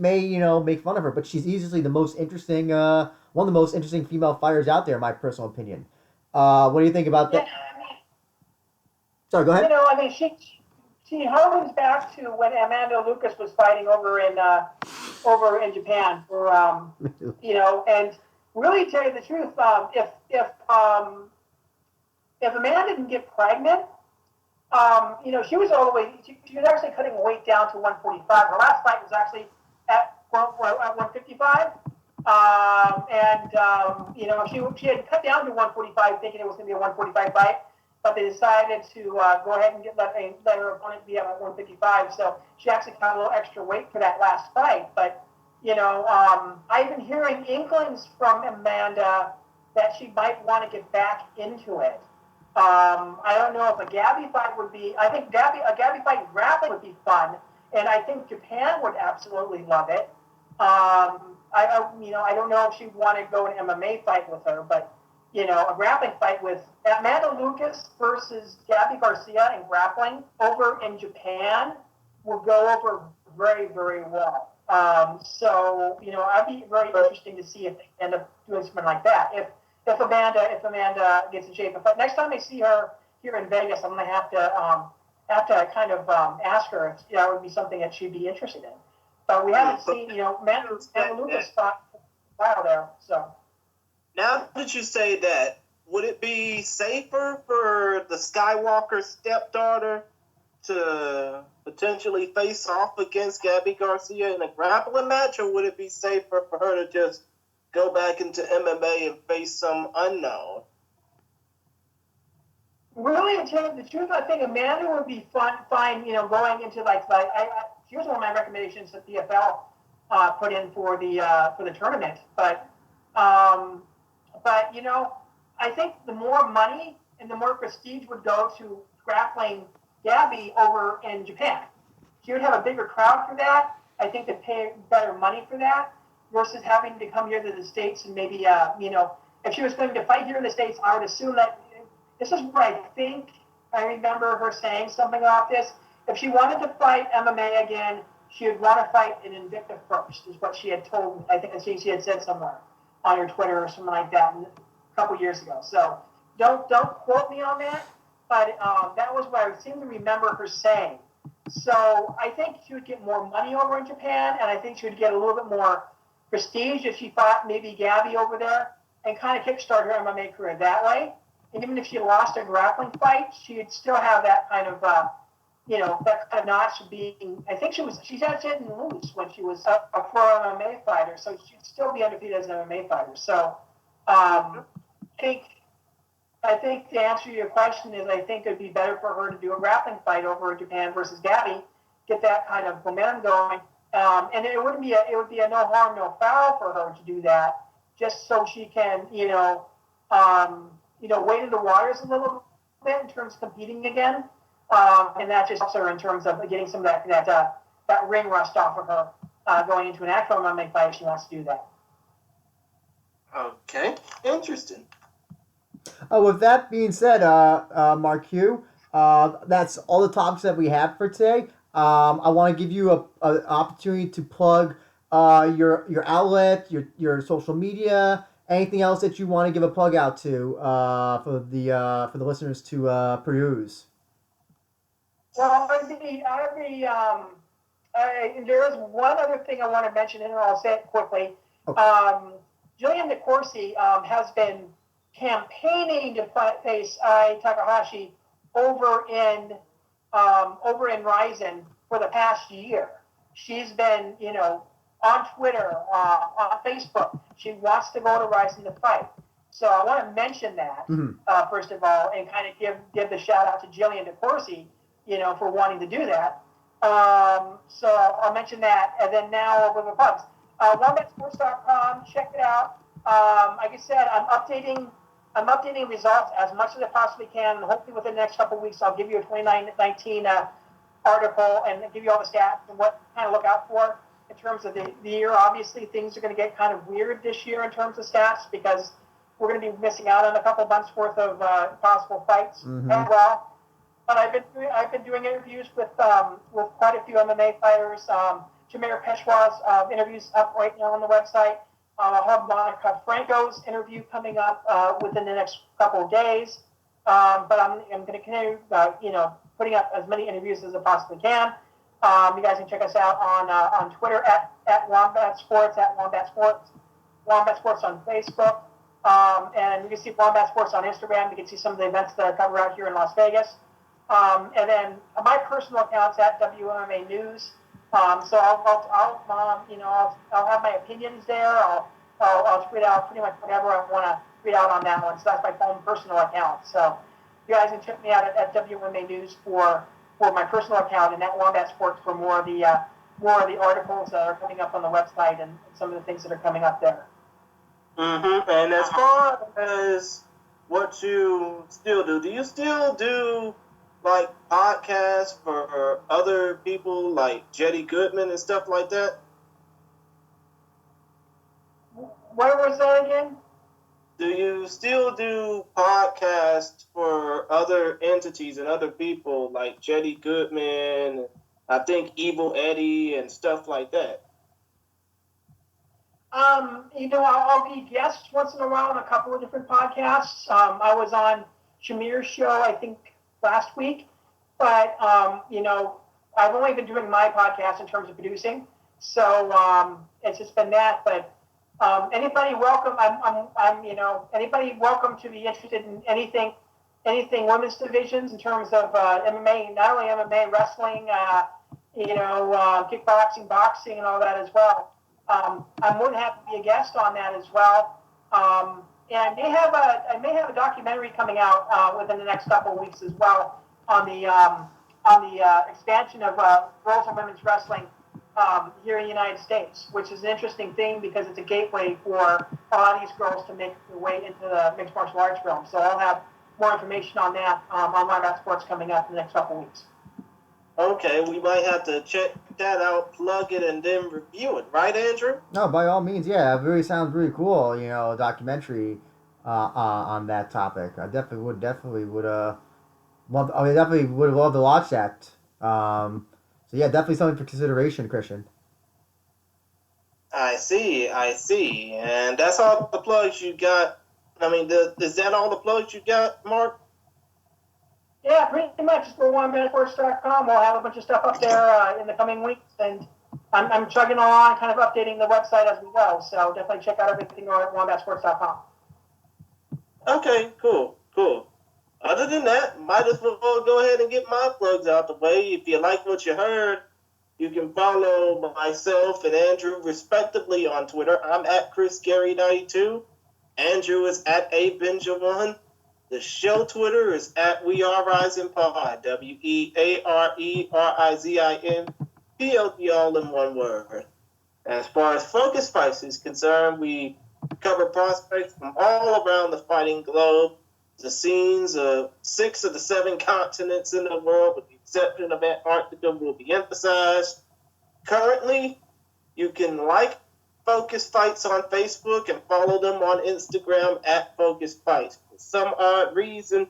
fun of her, but she's easily the most interesting, one of the most interesting female fighters out there, in my personal opinion. What do you think about that? I mean, Sorry, go ahead. I mean, she harkens back to when Amanda Lucas was fighting over in Japan, for and really, to tell you the truth, if Amanda didn't get pregnant, she was all the way. She was actually cutting weight down to 145. Her last fight was actually at 155. She had cut down to 145, thinking it was going to be a 145 fight, but they decided to go ahead and let her opponent be at 155. So she actually cut a little extra weight for that last fight. But I've been hearing inklings from Amanda that she might want to get back into it. I don't know if a Gabi fight would be. I think a Gabi fight grappling would be fun, and I think Japan would absolutely love it. I don't know if she'd want to go an MMA fight with her, but a grappling fight with Amanda Lucas versus Gabi Garcia in grappling over in Japan will go over very, very well. So I'd be very interesting to see if they end up doing something like that. If Amanda gets in shape, but next time I see her here in Vegas, I'm gonna have to kind of ask her if that would be something that she'd be interested in. But we haven't seen Amanda Lucas fought a while there. So now that you say that, would it be safer for the Skywalker stepdaughter to potentially face off against Gabi Garcia in a grappling match, or would it be safer for her to just go back into MMA and face some unknown? Really, to tell you the truth, I think Amanda would be fine, going into here's one of my recommendations that PFL put in for the tournament. But I think the more money and the more prestige would go to grappling Gabi over in Japan. She would have a bigger crowd for that. I think they'd pay better money for that versus having to come here to the States and maybe, if she was going to fight here in the States, I would assume that this is what I think. I remember her saying something about this. If she wanted to fight MMA again, she would want to fight in Invicta first, is what she had told me. I think she had said somewhere on her Twitter or something like that a couple years ago. So don't quote me on that, but that was what I seem to remember her saying. So I think she would get more money over in Japan, and I think she would get a little bit more prestige if she fought maybe Gabi over there and kind of kickstart her MMA career that way. And even if she lost a grappling fight, she'd still have that kind of, that kind of notch of being. I think she didn't lose when she was a pro MMA fighter, so she'd still be undefeated as an MMA fighter. So, I think to answer your question is I think it'd be better for her to do a grappling fight over in Japan versus Gabi, get that kind of momentum going, and it would be a no harm, no foul for her to do that, just so she can, waded the waters a little bit in terms of competing again, and that just helps her in terms of getting some of that ring rust off of her going into an actual MMA fight if she wants to do that. Okay, interesting. With that being said, MarQ, that's all the topics that we have for today. I want to give you an opportunity to plug your outlet, your social media, anything else that you want to give a plug out to for the listeners to peruse. Well, there is one other thing I want to mention, and I'll say it quickly. Okay. Jillian DeCourcy has been campaigning to face Ai Takahashi over in Rizin for the past year. She's been, on Twitter, on Facebook. She wants to go to Rizin to fight. So I want to mention that first of all, and kind of give the shout out to Jillian DeCourcy, for wanting to do that. So I'll mention that, and then now over the plugs. WombatSports.com, check it out. Like I said, I'm updating results as much as I possibly can. And hopefully within the next couple of weeks, I'll give you a 2019 article and give you all the stats and what to kind of look out for in terms of the year. Obviously, things are going to get kind of weird this year in terms of stats because we're going to be missing out on a couple months worth of possible fights as well. But I've been doing interviews with quite a few MMA fighters. Jameer Peshwa's interviews up right now on the website. I'll have Monica Franco's interview coming up within the next couple of days. But I'm going to continue, putting up as many interviews as I possibly can. You guys can check us out on Twitter at Wombat Sports, at Wombat Sports, Wombat Sports on Facebook. And you can see Wombat Sports on Instagram. You can see some of the events that I cover out here in Las Vegas. And then my personal account's at WMMA News. So I'll have my opinions there. I'll tweet out pretty much whatever I want to tweet out on that one. So that's my own personal account. So you guys can check me out at WMMA News for my personal account, and at Wombat Sports for more of the articles that are coming up on the website and some of the things that are coming up there. And as far as what you still do you still do like podcasts for other people like Jetty Goodman and stuff like that? What was that again? Do you still do podcasts for other entities and other people like Jetty Goodman, I think Evil Eddie and stuff like that? I'll be guest once in a while on a couple of different podcasts. I was on Jameer's show, I think, last week, but I've only been doing my podcast in terms of producing, so it's just been that. But anybody welcome? Anybody welcome to be interested in anything women's divisions in terms of MMA, not only MMA, wrestling, kickboxing, boxing, and all that as well. I'm more than happy to be a guest on that as well. And I may have a documentary coming out within the next couple of weeks as well on the expansion of girls and women's wrestling here in the United States, which is an interesting thing because it's a gateway for a lot of these girls to make their way into the mixed martial arts realm. So I'll have more information on that on Wombat Sports coming up in the next couple of weeks. Okay, we might have to check that out, plug it, and then review it, right, Andrew? No, by all means, yeah. It really sounds really cool. A documentary on that topic. I definitely would love to watch that. So yeah, definitely something for consideration, Christian. I see, and that's all the plugs you got. I mean, is that all the plugs you got, Mark? Yeah, pretty much. Just go to WombatSports.com. We'll have a bunch of stuff up there in the coming weeks, and I'm chugging along, kind of updating the website as we go. So definitely check out everything on WombatSports.com. Okay, cool. Other than that, might as well go ahead and get my plugs out the way. If you like what you heard, you can follow myself and Andrew respectively on Twitter. I'm at ChrisGary92. Andrew is at ABenja1. The show Twitter is at We Are Rising Pod, WeAreRizin PLD, all in one word. As far as Focus Fights is concerned, we cover prospects from all around the fighting globe. the scenes of 6 of the 7 continents in the world, with the exception of Antarctica, will be emphasized. Currently, you can like Focus Fights on Facebook and follow them on Instagram at Focus Fights. For some odd reason,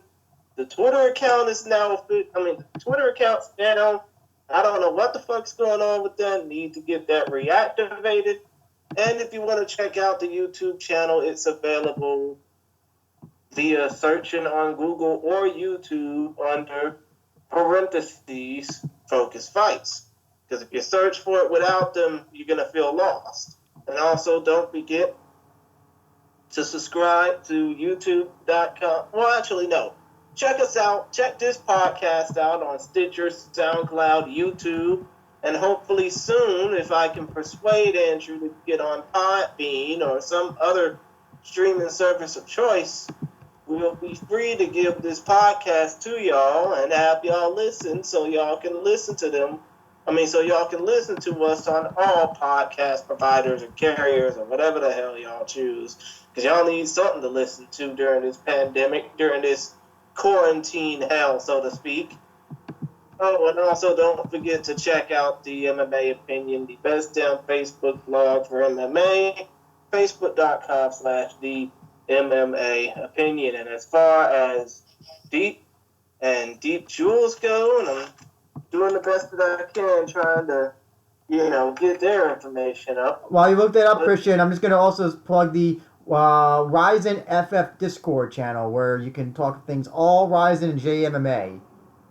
the Twitter account is now, the Twitter account's down. I don't know what the fuck's going on with that. Need to get that reactivated. And if you want to check out the YouTube channel, it's available via searching on Google or YouTube under parentheses Focus Fights. Because if you search for it without them, you're going to feel lost. And also, don't forget to subscribe to youtube.com. Well, actually, no. Check us out. Check this podcast out on Stitcher, SoundCloud, YouTube. And hopefully soon, if I can persuade Andrew to get on Podbean or some other streaming service of choice, we'll be free to give this podcast to y'all and have y'all listen so y'all can listen to them. So y'all can listen to us on all podcast providers or carriers or whatever the hell y'all choose. Because y'all need something to listen to during this pandemic, during this quarantine hell, so to speak. Oh, and also don't forget to check out the MMA Opinion, the best damn Facebook blog for MMA, facebook.com/the MMA Opinion. And as far as deep jewels go, and I'm doing the best that I can trying to, get their information up. While you look that up, Christian, I'm just going to also plug the Rizin FF Discord channel where you can talk things all Rizin and JMMA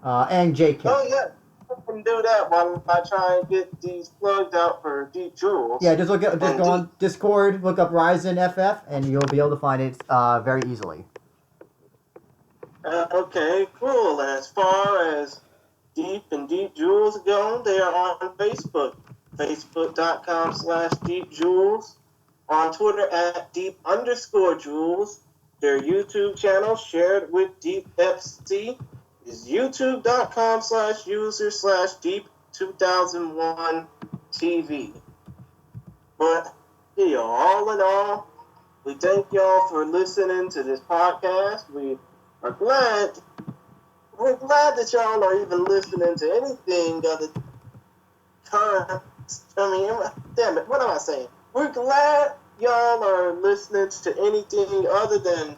and JK. Oh, yeah. I can do that while I try and get these plugged out for Deep Jewels. Yeah, just go on Discord, look up Rizin FF, and you'll be able to find it very easily. Okay, cool. And as far as Deep Jewels go, they are on Facebook. Facebook.com/Deep Jewels. On Twitter at Deep_Jewels. Their YouTube channel shared with Deep FC is youtube.com/user/Deep2001TV. But, all in all, we thank y'all for listening to this podcast. We're glad that y'all are even listening to anything other current. Damn it, what am I saying? We're glad y'all are listening to anything other than,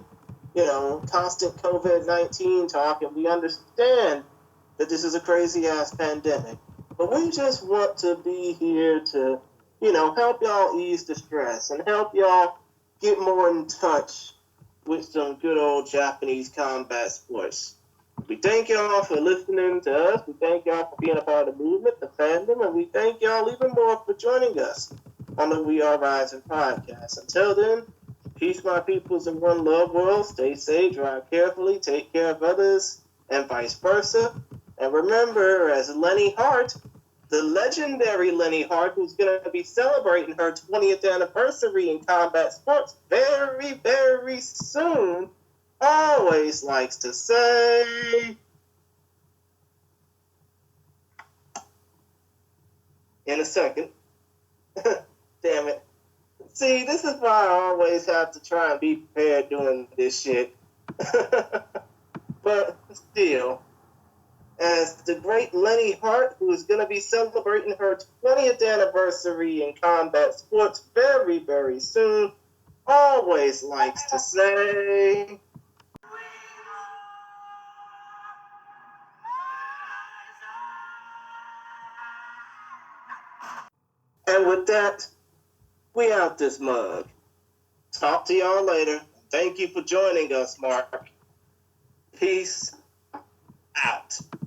constant COVID-19 talk, and we understand that this is a crazy-ass pandemic. But we just want to be here to, help y'all ease the stress and help y'all get more in touch with some good old Japanese combat sports. We thank y'all for listening to us. We thank y'all for being a part of the movement, the fandom, and we thank y'all even more for joining us on the We Are Rising podcast. Until then, peace, my peoples, in one love world. Stay safe, drive carefully, take care of others, and vice versa. And remember, as Lenny Hart, the legendary Lenny Hart, who's going to be celebrating her 20th anniversary in combat sports very, very soon, always likes to say, in a second. Damn it. See, this is why I always have to try and be prepared doing this shit. But still, as the great Lenny Hart, who is going to be celebrating her 20th anniversary in combat sports very, very soon, always likes to say, and with that, we out this mug. Talk to y'all later. Thank you for joining us, MarQ. Peace out.